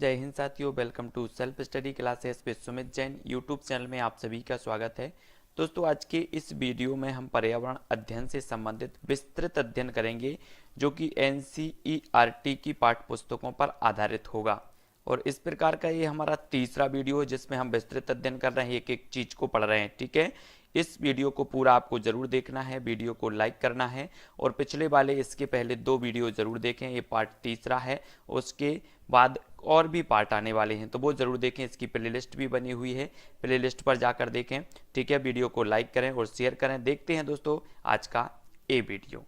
जय हिंद साथियों, welcome to self study classes with Sumit Jain YouTube channel में आप सभी का स्वागत है। दोस्तों, आज के इस वीडियो में हम पर्यावरण अध्ययन से संबंधित विस्तृत अध्ययन करेंगे जो कि एनसीईआरटी की पाठ्य पुस्तकों पर आधारित होगा। और इस प्रकार का ये हमारा तीसरा वीडियो है जिसमें हम विस्तृत अध्ययन कर रहे हैं, एक एक चीज को पढ़ रहे हैं। ठीक है, इस वीडियो को पूरा आपको जरूर देखना है, वीडियो को लाइक करना है और पिछले वाले इसके पहले दो वीडियो जरूर देखें। ये पार्ट तीसरा है, उसके बाद और भी पार्ट आने वाले हैं तो वो जरूर देखें। इसकी प्लेलिस्ट भी बनी हुई है, प्लेलिस्ट पर जाकर देखें। ठीक है, वीडियो को लाइक करें और शेयर करें। देखते हैं दोस्तों आज का ये वीडियो।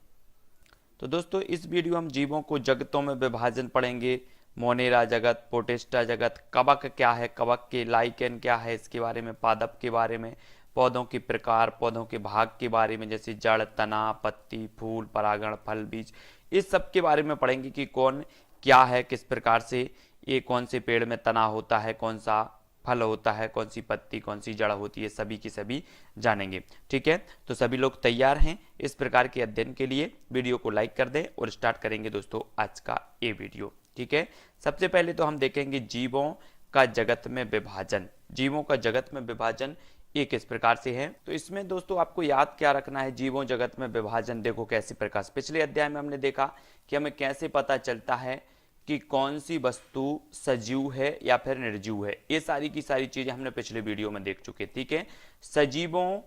तो दोस्तों, इस वीडियो हम जीवों को जगतों में विभाजन पढ़ेंगे। मोनेरा जगत, प्रोटिस्टा जगत, कवक क्या है, कवक के लाइकेन क्या है इसके बारे में, पादप के बारे में, पौधों के प्रकार, पौधों के भाग के बारे में जैसे जड़, तना, पत्ती, फूल, परागण, फल, बीज, इस सब के बारे में पढ़ेंगे कि कौन क्या है, किस प्रकार से ये कौन से पेड़ में तना होता है, कौन सा फल होता है, कौन सी पत्ती, कौन सी जड़ होती है, सभी की सभी जानेंगे। ठीक है, तो सभी लोग तैयार हैं इस प्रकार के अध्ययन के लिए। वीडियो को लाइक कर दें और स्टार्ट करेंगे दोस्तों आज का ये वीडियो। ठीक है, सबसे पहले तो हम देखेंगे जीवों का जगत में विभाजन। जीवों का जगत में विभाजन ये किस प्रकार से है। तो इसमें दोस्तों आपको याद क्या रखना है, जीवों जगत में विभाजन देखो कैसे प्रकार से। पिछले अध्याय में हमने देखा कि हमें कैसे पता चलता है कि कौन सी वस्तु सजीव है या फिर निर्जीव है। ये सारी की सारी चीजें हमने पिछले वीडियो में देख चुके। ठीक है, सजीवों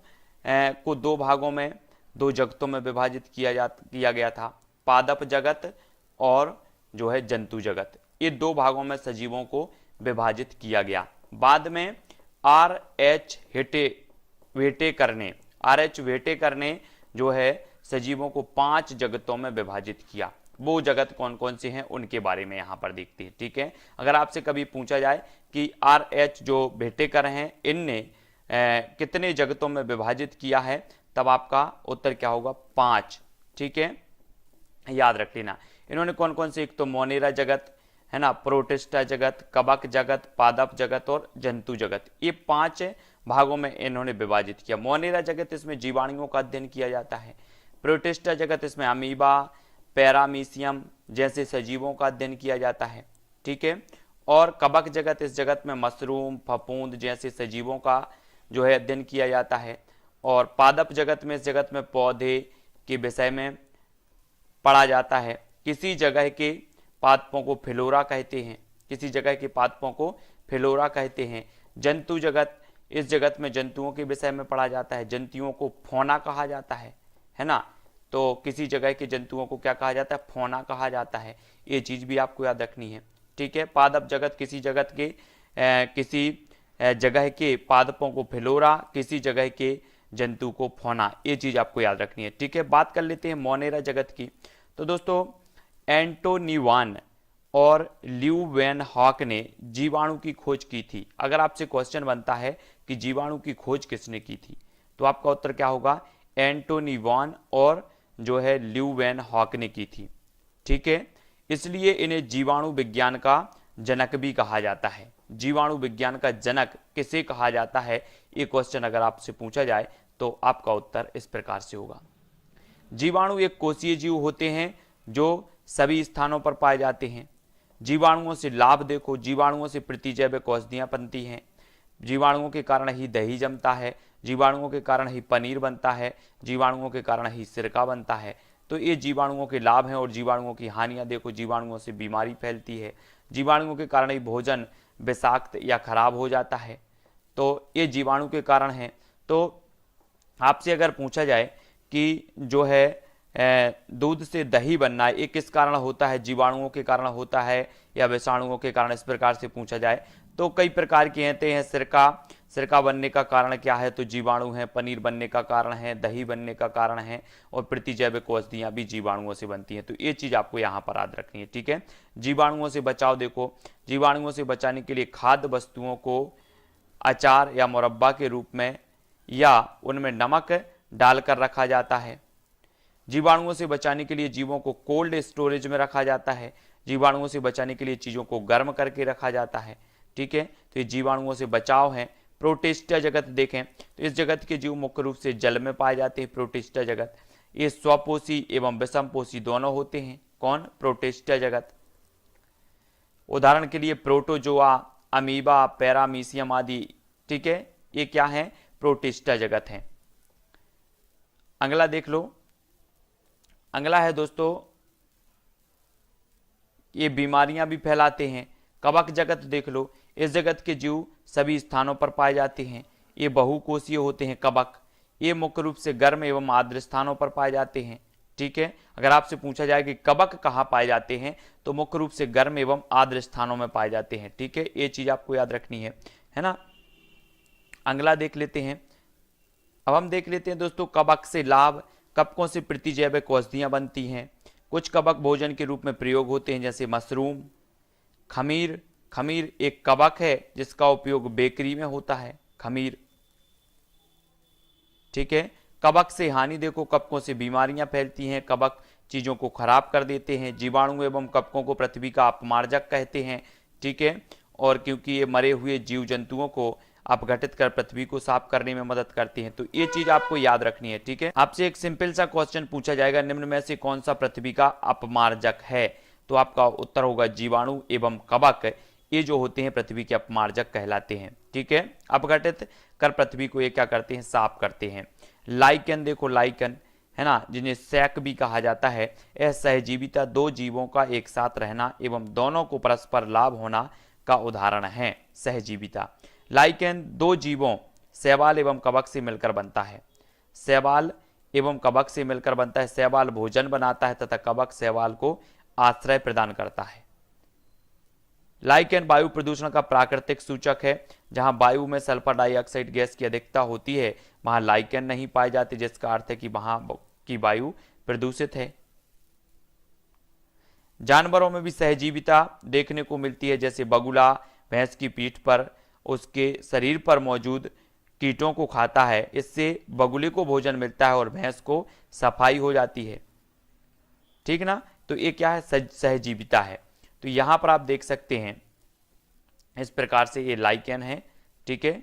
को दो भागों में, दो जगतों में विभाजित किया गया था, पादप जगत और जो है जंतु जगत। ये दो भागों में सजीवों को विभाजित किया गया। बाद में आर एच वेटेकर ने जो है सजीवों को 5 जगतों में विभाजित किया। वो जगत कौन कौन से हैं उनके बारे में यहां पर देखते हैं। ठीक है, अगर आपसे कभी पूछा जाए कि आर एच जो वेटेकर हैं इनने कितने जगतों में विभाजित किया है, तब आपका उत्तर क्या होगा, 5। ठीक है, याद रख लेना। इन्होंने कौन कौन से, एक तो मोनेरा जगत है ना, प्रोटिस्टा जगत, कवक जगत, पादप जगत और जंतु जगत, ये 5 भागों में इन्होंने विभाजित किया। मोनेरा जगत, इसमें जीवाणुओं का अध्ययन किया जाता है। प्रोटिस्टा जगत, इसमें अमीबा, पैरामीशियम जैसे सजीवों का अध्ययन किया जाता है। ठीक है, और कवक जगत, इस जगत में मशरूम, फफूंद जैसे सजीवों का जो है अध्ययन किया जाता है। और पादप जगत में, इस जगत में पौधे के विषय में पढ़ा जाता है। किसी जगह के पादपों को फ्लोरा कहते हैं, किसी जगह के पादपों को फ्लोरा कहते हैं। जंतु जगत, इस जगत में जंतुओं के विषय में पढ़ा जाता है। जंतुओं को फौना कहा जाता है ना, तो किसी जगह के जंतुओं को क्या कहा जाता है, फौना कहा जाता है। ये चीज भी आपको याद रखनी है। ठीक है, पादप जगत, किसी जगत के किसी जगह के पादपों को फ्लोरा, किसी जगह के जंतु को फौना, ये चीज आपको याद रखनी है। ठीक है, बात कर लेते हैं मोनेरा जगत की। तो दोस्तों, एंटोनी वान और ल्यूवेनहॉक ने जीवाणु की खोज की थी। अगर आपसे क्वेश्चन बनता है कि जीवाणु की खोज किसने की थी, तो आपका उत्तर क्या होगा, एंटोनी वान और जो है ल्यूवेनहॉक ने की थी। ठीक है, इसलिए इन्हें जीवाणु विज्ञान का जनक भी कहा जाता है। जीवाणु विज्ञान का जनक किसे कहा जाता है, ये क्वेश्चन अगर आपसे पूछा जाए तो आपका उत्तर इस प्रकार से होगा। जीवाणु एक कोशीय जीव होते हैं जो सभी स्थानों पर पाए जाते हैं। जीवाणुओं से लाभ देखो, जीवाणुओं से प्रतिजैविक औषधियां बनती हैं, जीवाणुओं के कारण ही दही जमता है, जीवाणुओं के कारण ही पनीर बनता है, जीवाणुओं के कारण ही सिरका बनता है। तो ये जीवाणुओं के लाभ हैं। और जीवाणुओं की हानियां देखो, जीवाणुओं से बीमारी फैलती है, जीवाणुओं के कारण ही भोजन विषाक्त या खराब हो जाता है। तो ये जीवाणु के कारण है। तो आपसे अगर पूछा जाए कि जो है दूध से दही बनना, ये किस कारण होता है, जीवाणुओं के कारण होता है या विषाणुओं के कारण, इस प्रकार से पूछा जाए तो कई प्रकार के कहते हैं। सिरका बनने का कारण क्या है, तो जीवाणु है। पनीर बनने का कारण है, दही बनने का कारण है, और प्रतिजैविक औषधियां भी जीवाणुओं से बनती हैं। तो ये चीज आपको यहाँ पर याद रखनी है। ठीक है, जीवाणुओं से बचाव देखो, जीवाणुओं से बचाने के लिए खाद्य वस्तुओं को अचार या मुरब्बा के रूप में या उनमें नमक डालकर रखा जाता है। जीवाणुओं से बचाने के लिए जीवों को कोल्ड स्टोरेज में रखा जाता है। जीवाणुओं से बचाने के लिए चीजों को गर्म करके रखा जाता है। ठीक है, तो ये जीवाणुओं से बचाव है। प्रोटिस्टा जगत देखें तो इस जगत के जीव मुख्य रूप से जल में पाए जाते हैं। प्रोटिस्टा जगत ये स्वपोषी एवं विषमपोषी दोनों होते हैं। कौन, प्रोटिस्टा जगत। उदाहरण के लिए प्रोटोजोआ, अमीबा, पैरामीशियम आदि। ठीक है, ये क्या है? प्रोटिस्टा जगत है। अगला देख लो, अगला है दोस्तों, ये बीमारियां भी फैलाते हैं। कवक जगत देख लो, इस जगत के जीव सभी स्थानों पर पाए जाते हैं। ये बहुकोषीय होते हैं कवक। ये मुख्य रूप से गर्म एवं आर्द्र स्थानों पर पाए जाते हैं। ठीक है, अगर आपसे पूछा जाए कि कवक कहाँ पाए जाते हैं तो मुख्य रूप से गर्म एवं आर्द्र स्थानों में पाए जाते हैं। ठीक है, ये चीज आपको याद रखनी है ना। अगला देख लेते हैं। अब हम देख लेते हैं दोस्तों कवक से लाभ। कवकों से प्रतिजैविक औषधियां बनती हैं। कुछ कवक भोजन के रूप में प्रयोग होते हैं, जैसे मशरूम। खमीर, खमीर एक कवक है जिसका उपयोग बेकरी में होता है, खमीर। ठीक है, कवक से हानि देखो, कवकों से बीमारियां फैलती हैं। कवक चीजों को खराब कर देते हैं। जीवाणु एवं कवकों को पृथ्वी का अपमार्जक कहते हैं। ठीक है, और क्योंकि ये मरे हुए जीव जंतुओं को अपघटित कर पृथ्वी को साफ करने में मदद करती हैं, तो ये चीज आपको याद रखनी है। ठीक है, आपसे एक सिंपल सा क्वेश्चन पूछा जाएगा, निम्न में से कौन सा पृथ्वी का अपमार्जक है? तो आपका उत्तर होगा जीवाणु एवं कवक। ये जो होते हैं पृथ्वी के अपमार्जक कहलाते हैं। ठीक है, अपघटित कर पृथ्वी को ये क्या करते हैं? साफ करते हैं। लाइकन देखो, लाइकन है ना, जिन्हें सैक भी कहा जाता है। यह सहजीविता दो जीवों का एक साथ रहना एवं दोनों को परस्पर लाभ होना का उदाहरण है। सहजीविता, लाइकेन दो जीवों शैवाल एवं कवक से मिलकर बनता है। शैवाल एवं कवक से मिलकर बनता है। शैवाल भोजन बनाता है तथा कवक शैवाल को आश्रय प्रदान करता है। लाइकेन वायु प्रदूषण का प्राकृतिक सूचक है। जहां वायु में सल्फर डाइऑक्साइड गैस की अधिकता होती है वहां लाइकेन नहीं पाए जाते, जिसका अर्थ है कि वहां की वायु प्रदूषित है। जानवरों में भी सहजीविता देखने को मिलती है, जैसे बगुला भैंस की पीठ पर उसके शरीर पर मौजूद कीटों को खाता है। इससे बगुले को भोजन मिलता है और भैंस को सफाई हो जाती है। ठीक ना, तो ये क्या है? सहजीविता है। तो यहां पर आप देख सकते हैं इस प्रकार से ये लाइकेन है। ठीक है,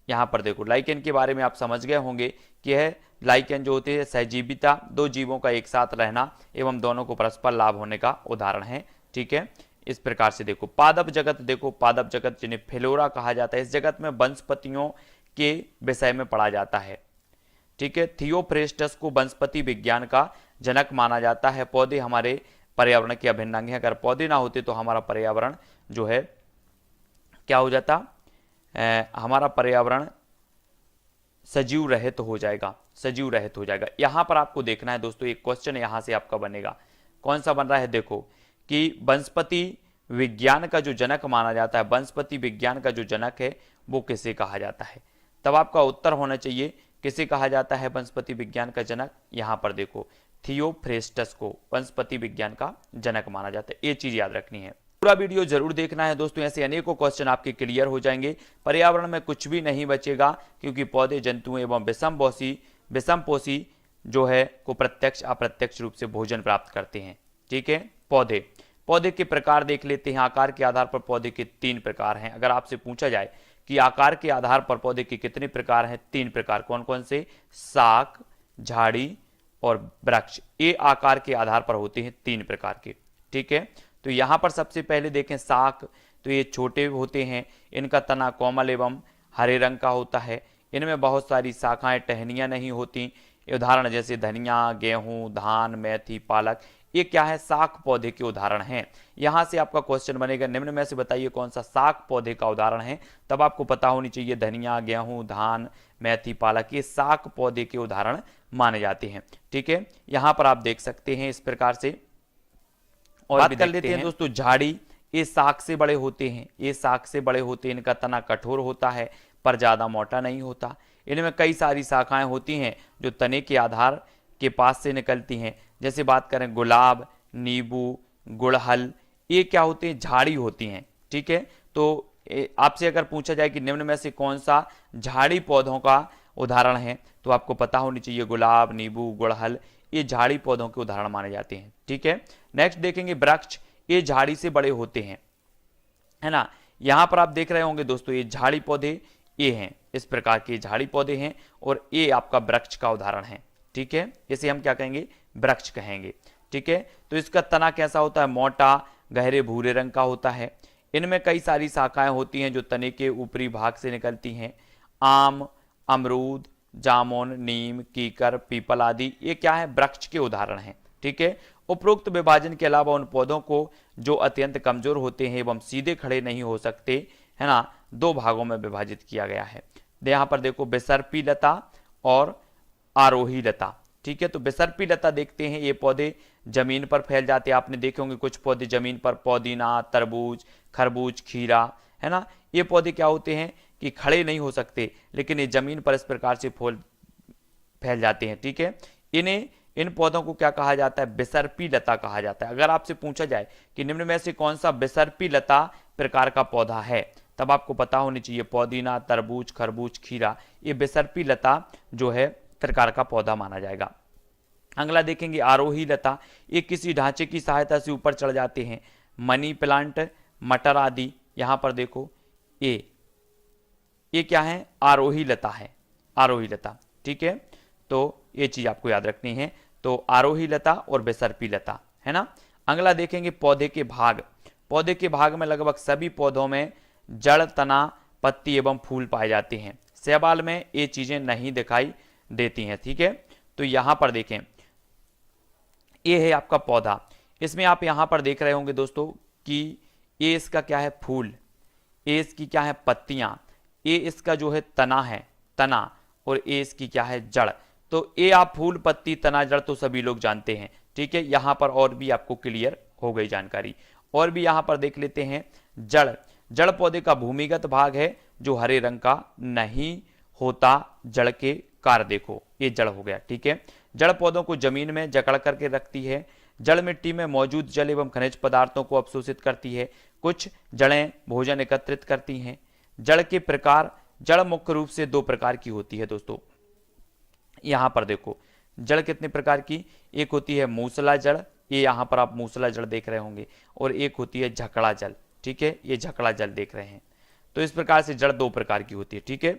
यहां पर देखो लाइकेन के बारे में आप समझ गए होंगे कि यह लाइकेन जो होते हैं सहजीविता दो जीवों का एक साथ रहना एवं दोनों को परस्पर लाभ होने का उदाहरण है। ठीक है, इस प्रकार से देखो पादप जगत, देखो पादप जगत जिन्हें फ्लोरा कहा जाता है, इस जगत में वनस्पतियों के विषय में पढ़ा जाता है। ठीक है, थियोफ्रेस्टस को वनस्पति विज्ञान का जनक माना जाता है। पौधे हमारे पर्यावरण के अभिन्न अंग हैं। अगर पौधे ना होते तो हमारा पर्यावरण जो है क्या हो जाता? हमारा पर्यावरण सजीव रहित हो जाएगा, सजीव रहित हो जाएगा। यहां पर आपको देखना है दोस्तों, एक क्वेश्चन यहां से आपका बनेगा। कौन सा बन रहा है? देखो कि वनस्पति विज्ञान का जो जनक माना जाता है, वनस्पति विज्ञान का जो जनक है वो किसे कहा जाता है? तब आपका उत्तर होना चाहिए किसे कहा जाता है वनस्पति विज्ञान का जनक? यहां पर देखो थियोफ्रेस्टस को वनस्पति विज्ञान का जनक माना जाता है। ये चीज याद रखनी है। पूरा वीडियो जरूर देखना है दोस्तों, ऐसे अनेकों क्वेश्चन आपके क्लियर हो जाएंगे। पर्यावरण में कुछ भी नहीं बचेगा, क्योंकि पौधे जंतुओं एवं विषमपोषी जो है को प्रत्यक्ष अप्रत्यक्ष रूप से भोजन प्राप्त करते हैं। ठीक है, पौधे के प्रकार देख लेते हैं। आकार के आधार पर पौधे के 3 प्रकार हैं। अगर आपसे पूछा जाए कि आकार के आधार पर पौधे के कितने प्रकार हैं? 3 प्रकार। कौन कौन से? शाक, झाड़ी और वृक्ष। ये आकार के आधार पर होते हैं 3 प्रकार के। ठीक है, तो यहां पर सबसे पहले देखें शाक, तो ये छोटे होते हैं। इनका तना कोमल एवं हरे रंग का होता है। इनमें बहुत सारी शाखाएं, टहनियां नहीं होती। उदाहरण जैसे धनिया, गेहूं, धान, मेथी, पालक, ये क्या है? शाक पौधे के उदाहरण हैं। यहां से आपका क्वेश्चन बनेगा निम्न में से बताइए कौन सा शाक पौधे का उदाहरण है। तब आपको पता होनी चाहिए धनिया, गेहूं, धान, मेथी, पालक, ये शाक पौधे के उदाहरण माने जाते हैं। ठीक है, यहां पर आप देख सकते हैं इस प्रकार से। और बात कर लेते हैं दोस्तों झाड़ी। ये शाक से बड़े होते हैं, ये शाक से बड़े होते हैं। इनका तना कठोर होता है पर ज्यादा मोटा नहीं होता। इनमें कई सारी शाखाएं होती हैं जो तने के आधार के पास से निकलती हैं। जैसे बात करें गुलाब, नींबू, गुड़हल, ये क्या होते हैं? झाड़ी होती हैं। ठीक है, तो आपसे अगर पूछा जाए कि निम्न में से कौन सा झाड़ी पौधों का उदाहरण है, तो आपको पता होनी चाहिए गुलाब, नींबू, गुड़हल, ये झाड़ी पौधों के उदाहरण माने जाते हैं। ठीक है, नेक्स्ट देखेंगे वृक्ष। ये झाड़ी से बड़े होते हैं, है ना। यहां पर आप देख रहे होंगे दोस्तों ये झाड़ी पौधे ये हैं, इस प्रकार के झाड़ी पौधे हैं और ये आपका वृक्ष का उदाहरण है। ठीक है, इसे हम क्या कहेंगे? वृक्ष कहेंगे। ठीक है। तो इसका तना कैसा होता है, मोटा गहरे भूरे रंग का होता है। इनमें कई सारी शाखाएं होती हैं जो तने के ऊपरी भाग से निकलती हैं। आम, अमरूद, जामुन, नीम, कीकर, पीपल आदि ये क्या है, वृक्ष के उदाहरण हैं। ठीक है। उपरोक्त विभाजन के अलावा उन पौधों को जो अत्यंत कमजोर होते हैं एवं सीधे खड़े नहीं हो सकते, है ना, दो भागों में विभाजित किया गया है। यहाँ पर देखो बिसर्पी लता और आरोही लता। ठीक है। तो बिसर्पी लता देखते हैं, ये पौधे जमीन पर फैल जाते हैं। आपने देखे होंगे कुछ पौधे जमीन पर, पुदीना, तरबूज, खरबूज, खीरा, है ना, ये पौधे क्या होते हैं कि खड़े नहीं हो सकते, लेकिन ये जमीन पर इस प्रकार से फैल जाते हैं। ठीक है। इन पौधों को क्या कहा जाता है, बिसर्पी लता कहा जाता है। अगर आपसे पूछा जाए कि निम्न में से कौन सा बिसर्पी लता प्रकार का पौधा है, तब आपको पता होनी चाहिए पुदीना, तरबूज, खरबूज, खीरा, ये बिसर्पी लता जो है प्रकार का पौधा माना जाएगा। अगला देखेंगे आरोही लता, ये किसी ढांचे की सहायता से ऊपर चढ़ जाते हैं। मनी प्लांट, मटर आदि, यहां पर देखो ये क्या है, आरोही लता है, आरोही लता। ठीक है। तो ये चीज आपको याद रखनी है। तो आरोही लता और बिसर्पी लता, है ना। अगला देखेंगे पौधे के भाग। पौधे के भाग में लगभग सभी पौधों में जड़, तना, पत्ती एवं फूल पाए जाते हैं। शैवाल में ये चीजें नहीं दिखाई देती हैं। ठीक है। तो यहां पर देखें, ये है आपका पौधा। इसमें आप यहां पर देख रहे होंगे दोस्तों कि ये इसका क्या है, फूल, ये इसकी क्या है, पत्तियां, ये इसका जो है तना है, तना, और ये इसकी क्या है, जड़। तो ये आप फूल, पत्ती, तना, जड़ तो सभी लोग जानते हैं। ठीक है। यहां पर और भी आपको क्लियर हो गई जानकारी। और भी यहां पर देख लेते हैं जड़। जड़ पौधे का भूमिगत भाग है जो हरे रंग का नहीं होता। जड़ के कार्य देखो, ये जड़ हो गया। ठीक है। जड़ पौधों को जमीन में जकड़ करके रखती है। जड़ मिट्टी में मौजूद जल एवं खनिज पदार्थों को अवशोषित करती है। कुछ जड़ें भोजन एकत्रित करती हैं। जड़ के प्रकार, जड़ मुख्य रूप से दो प्रकार की होती है दोस्तों। यहां पर देखो जड़ कितने प्रकार की, एक होती है मूसला जड़, ये यहां पर आप मूसला जड़ देख रहे होंगे, और एक होती है झकड़ा जल। ठीक है। ये झकड़ा जल देख रहे हैं। तो इस प्रकार से जड़ दो प्रकार की होती है। ठीक है।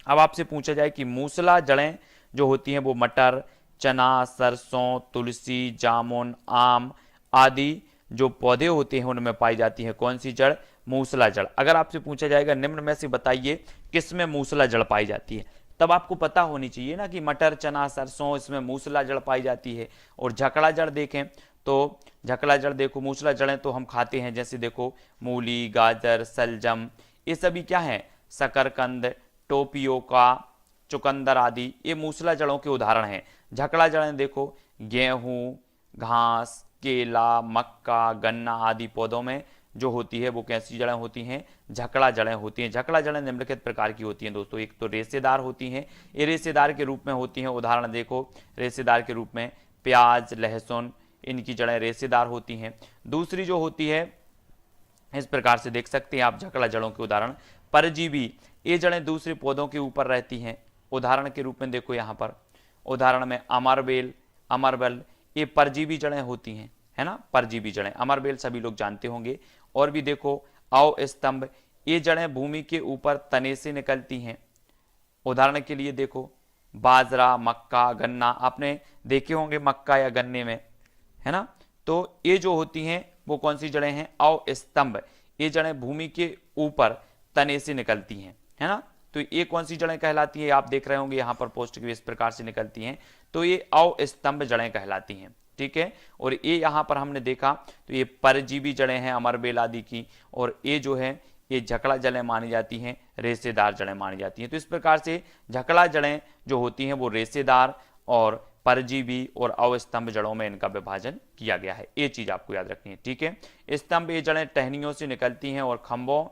अब आपसे पूछा जाए कि मूसला जड़ें जो होती हैं वो मटर, चना, सरसों, तुलसी, जामुन, आम आदि जो पौधे होते हैं उनमें पाई जाती है कौन सी जड़, मूसला जड़। अगर आपसे पूछा जाएगा निम्न में से बताइए किसमें मूसला जड़ पाई जाती है, तब आपको पता होनी चाहिए ना कि मटर, चना, सरसों, इसमें मूसला जड़ पाई जाती है। और झकड़ा जड़ देखें तो झकड़ा जड़ देखो, मूसला जड़ें तो हम खाते हैं, जैसे देखो मूली, गाजर, सलजम, ये सभी क्या है, शकरकंद, टोपियोका, चुकंदर आदि, ये मूसला जड़ों के उदाहरण हैं। झकड़ा जड़ें देखो गेहूं, घास, केला, मक्का, गन्ना आदि पौधों में जो होती है वो कैसी जड़ें होती हैं, झकड़ा जड़ें होती हैं। झकड़ा जड़ें निम्नलिखित प्रकार की होती हैं दोस्तों। एक तो रेशेदार होती हैं, ये रेशेदार के रूप में होती हैं। उदाहरण देखो रेशेदार के रूप में प्याज, लहसुन, इनकी जड़ें रेशेदार होती हैं। दूसरी जो होती है इस प्रकार से देख सकते हैं आप झकड़ा जड़ों के उदाहरण, परजीवी, ये जड़ें दूसरे पौधों के ऊपर रहती हैं। उदाहरण के रूप में देखो यहाँ पर उदाहरण में अमरबेल, अमरबल, ये परजीवी जड़ें होती हैं, है ना, परजीवी जड़ें। अमरबेल सभी लोग जानते होंगे। और भी देखो अव स्तंभ, ये जड़ें भूमि के ऊपर तने से निकलती हैं। उदाहरण के लिए देखो बाजरा, मक्का, गन्ना, आपने देखे होंगे मक्का या गन्ने में, है ना। तो ये जो होती हैं वो कौन सी जड़ें हैं, अव स्तंभ, ये जड़ें भूमि के ऊपर तने से निकलती हैं, है ना। तो ये कौन सी जड़ें कहलाती है, आप देख रहे होंगे यहाँ पर पोस्ट की इस प्रकार से निकलती हैं, तो ये अव स्तंभ जड़ें कहलाती हैं। ठीक है। और ये यहाँ पर हमने देखा तो ये परजीवी जड़ें हैं अमरबेल आदि की, और ये जो है ये झकड़ा जड़ें मानी जाती हैं, रेशेदार जड़ें मानी जाती हैं। तो इस प्रकार से झकड़ा जड़ें जो होती हैं वो रेशेदार और परजीवी और अवस्तंभ जड़ों में इनका विभाजन किया गया है। ये चीज आपको याद रखनी है। ठीक है। स्तंभ ये जड़ें टहनियों से निकलती हैं और खंभों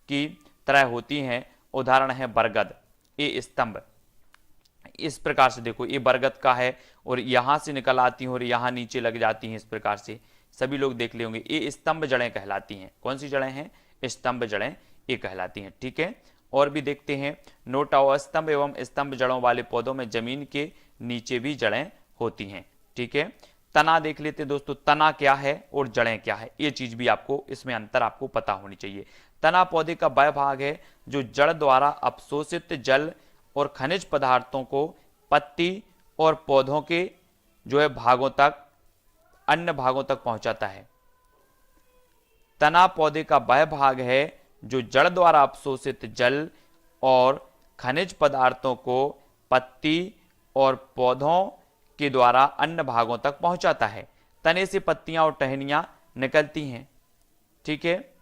की तरह होती हैं। उदाहरण है बरगद, ये स्तंभ इस प्रकार से देखो ये बरगद का है और यहां से निकल आती हैं और यहां नीचे लग जाती हैं। इस प्रकार से सभी लोग देख ले होंगे, ये स्तंभ जड़ें कहलाती हैं। कौन सी जड़ें हैं, स्तंभ जड़ें ये कहलाती हैं। ठीक है। और भी देखते हैं नोट स्तंभ एवं स्तंभ जड़ों वाले पौधों में जमीन के नीचे भी जड़ें होती हैं। ठीक है। तना देख लेते हैं दोस्तों, तना क्या है और जड़ें क्या है, ये चीज भी आपको इसमें अंतर आपको पता होनी चाहिए। तना पौधे का वह भाग है जो जड़ द्वारा अवशोषित जल और खनिज पदार्थों को पत्ती और पौधों के जो है भागों तक, अन्य भागों तक पहुंचाता है। तना पौधे का वह भाग है जो जड़ द्वारा अवशोषित जल और खनिज पदार्थों को पत्ती और पौधों के द्वारा अन्य भागों तक पहुंचाता है। तने से पत्तियां और टहनियां निकलती हैं, ठीक है।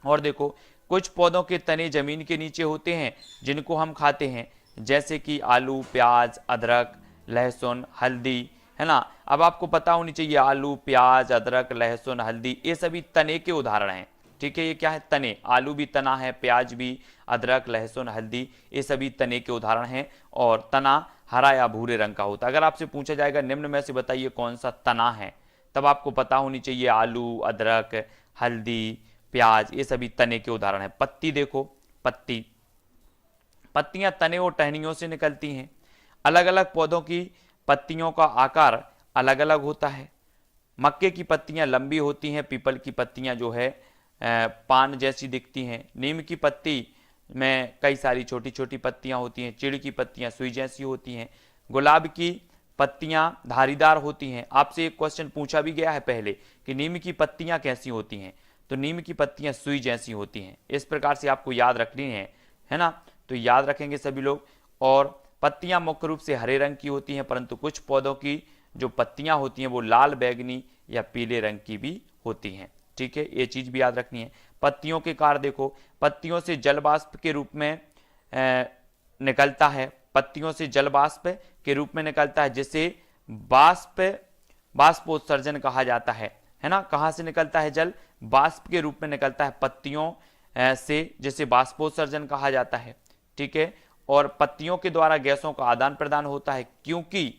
और देखो, कुछ पौधों के तने जमीन के नीचे होते हैं जिनको हम खाते हैं, जैसे कि आलू, प्याज, अदरक, लहसुन, हल्दी, है ना। अब आपको पता होनी चाहिए आलू, प्याज, अदरक, लहसुन, हल्दी ये सभी तने के उदाहरण हैं, ठीक है। ये क्या है? तने। आलू भी तना है, प्याज भी, अदरक, लहसुन, हल्दी ये सभी तने के उदाहरण हैं। और तना हरा या भूरे रंग का होता है। अगर आपसे पूछा जाएगा निम्न में से बताइए कौन सा तना है, तब आपको पता होनी चाहिए आलू, अदरक, हल्दी, प्याज ये सभी तने के उदाहरण हैं। पत्ती देखो, पत्तियां तने और टहनियों से निकलती हैं। अलग अलग पौधों की पत्तियों का आकार अलग अलग होता है। मक्के की पत्तियां लंबी होती हैं, पीपल की पत्तियां जो है पान जैसी दिखती हैं, नीम की पत्ती में कई सारी छोटी छोटी पत्तियां होती हैं, चिड़ की पत्तियां सुई जैसी होती हैं, गुलाब की पत्तियां धारीदार होती हैं। आपसे एक क्वेश्चन पूछा भी गया है पहले कि नीम की पत्तियां कैसी होती हैं, तो नीम की पत्तियां सुई जैसी होती हैं। इस प्रकार से आपको याद रखनी है ना, तो याद रखेंगे सभी लोग। और पत्तियां मुख्य रूप से हरे रंग की होती हैं, परंतु कुछ पौधों की जो पत्तियां होती हैं वो लाल, बैगनी या पीले रंग की भी होती हैं, ठीक है। ये चीज भी याद रखनी है। पत्तियों के कार्य देखो, पत्तियों से जल वाष्प के रूप में निकलता है, पत्तियों से जल वाष्प के रूप में निकलता है, जिसे बाष्पोत्सर्जन कहा जाता है ना। कहाँ से निकलता है जल? वाष्प के रूप में निकलता है पत्तियों से, जिसे बाष्पोत्सर्जन कहा जाता है, ठीक है। और पत्तियों के द्वारा गैसों का आदान प्रदान होता है, क्योंकि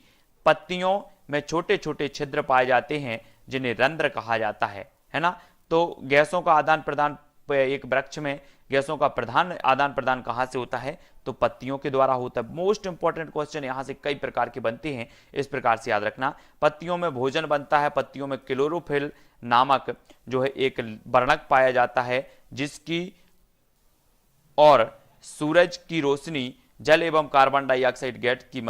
पत्तियों में छोटे छोटे छिद्र पाए जाते हैं जिन्हें रंध्र कहा जाता है ना। तो गैसों का आदान प्रदान, एक वृक्ष में गैसों का प्रधान आदान प्रदान कहां से होता है? तो पत्तियों के द्वारा होता है। मोस्ट इंपॉर्टेंट क्वेश्चन यहां से कई प्रकार के बनते हैं, इस प्रकार से याद रखना। पत्तियों में भोजन बनता है, पत्तियों में क्लोरोफिल नामक जो है एक वर्णक पाया जाता है, जिसकी और सूरज की रोशनी, जल एवं कार्बन डाइऑक्साइड गैस की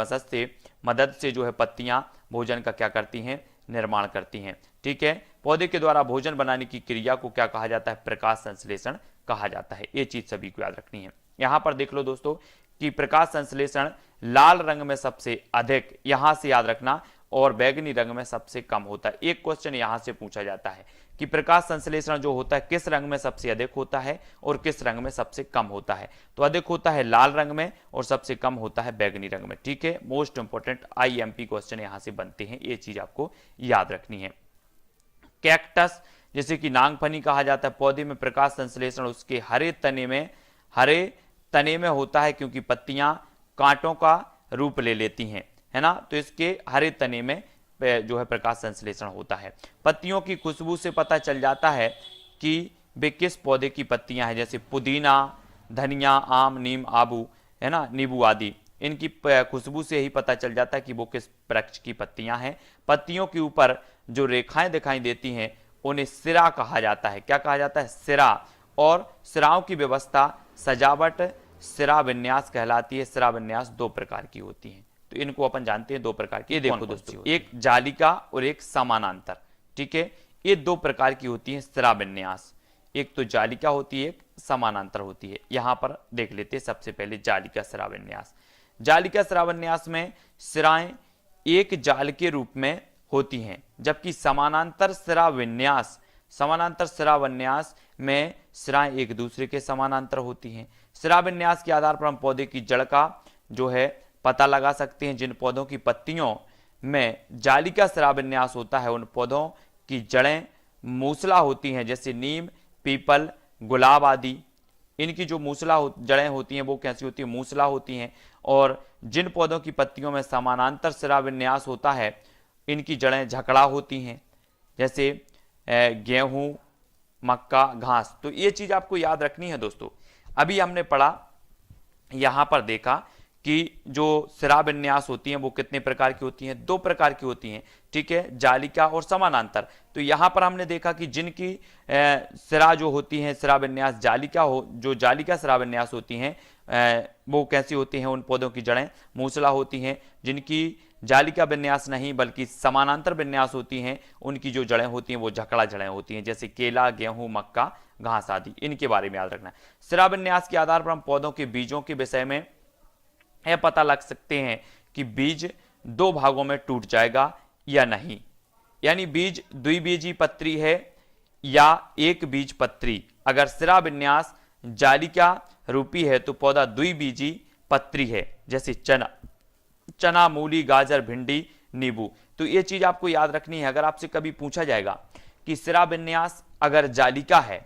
मदद से जो है पत्तियां भोजन का क्या करती हैं? निर्माण करती हैं, ठीक है। पौधे के द्वारा भोजन बनाने की क्रिया को क्या कहा जाता है? प्रकाश संश्लेषण कहा जाता है। ये चीज सभी को याद रखनी है। यहां पर देख लो दोस्तों कि प्रकाश संश्लेषण लाल रंग में सबसे अधिक, यहां से याद रखना, और बैगनी रंग में सबसे कम होता है। एक क्वेश्चन यहां से पूछा जाता है कि प्रकाश संश्लेषण जो होता है किस रंग में सबसे अधिक होता है और किस रंग में सबसे कम होता है? तो अधिक होता है लाल रंग में और सबसे कम होता है बैगनी रंग में, ठीक है। मोस्ट इंपोर्टेंट IMP क्वेश्चन यहां से बनते हैं, ये चीज आपको याद रखनी है। कैक्टस, जैसे कि नागफनी कहा जाता है, पौधे में प्रकाश संश्लेषण उसके हरे तने में होता है, क्योंकि पत्तियां कांटों का रूप ले लेती हैं, है ना। तो इसके हरे तने में जो है प्रकाश संश्लेषण होता है। पत्तियों की खुशबू से पता चल जाता है कि वे किस पौधे की पत्तियां हैं, जैसे पुदीना, धनिया, आम, नीम, आबू, है ना, नींबू आदि। इनकी खुशबू से ही पता चल जाता है कि वो किस वृक्ष की पत्तियां हैं। पत्तियों के ऊपर जो रेखाएं दिखाई देती हैं उन्हें सिरा कहा जाता है। क्या कहा जाता है? सिरा। और सिराओं की व्यवस्था सजावट सिरा विन्यास कहलाती है। सिरा विन्यास दो प्रकार की होती है, तो इनको अपन जानते हैं दो प्रकार की। ये देखो दोस्तों, एक जालिका और एक समानांतर, ठीक है। ये दो प्रकार की होती है सिरा विन्यास, एक तो जालिका होती है, एक समानांतर होती है। यहां पर देख लेते हैं सबसे पहले जालिका सिरा विन्यास। जालिका सिरा विन्यास में सिराएं एक जाल के रूप में होती हैं, जबकि समानांतर सिरा विन्यास में सिराएं एक दूसरे के समानांतर होती हैं। सिरा विन्यास के आधार पर हम पौधे की जड़ का जो है पता लगा सकते हैं। जिन पौधों की पत्तियों में जालिका सिरा विन्यास होता है उन पौधों की जड़ें मूसला होती हैं, जैसे नीम, पीपल, गुलाब आदि। इनकी जो मूसला जड़ें होती हैं वो कैसी होती है? मूसला होती हैं। और जिन पौधों की पत्तियों में समानांतर सिरा विन्यास होता है इनकी जड़ें झकड़ा होती हैं, जैसे गेहूं, मक्का, घास। तो ये चीज आपको याद रखनी है दोस्तों। अभी हमने पढ़ा, यहां पर देखा कि जो सिरा विन्यास होती हैं वो कितने प्रकार की होती हैं? दो प्रकार की होती हैं, ठीक है, जालिका और समानांतर। तो यहां पर हमने देखा कि जिनकी सिरा जो होती हैं सिरा विन्यास जो जालिका सिरा विन्यास होती हैं वो कैसी होती हैं? उन पौधों की जड़ें मूसला होती हैं। जिनकी जालिका विन्यास नहीं बल्कि समानांतर विन्यास होती हैं, उनकी जो जड़ें होती हैं वो झकड़ा जड़ें होती हैं, जैसे केला, गेहूं, मक्का, घास आदि। इनके बारे में याद रखना है। सिरा विन्यास के आधार पर हम पौधों के बीजों के विषय में यह पता लग सकते हैं कि बीज दो भागों में टूट जाएगा या नहीं, यानी बीज द्विबीजी पत्री है या एक बीज पत्री। अगर सिरा विन्यास जालिका रूपी है तो पौधा द्विबीजी पत्री है, जैसे चना, मूली, गाजर, भिंडी, नींबू। तो ये चीज आपको याद रखनी है। अगर आपसे कभी पूछा जाएगा कि सिरा विन्यास अगर जालिका है,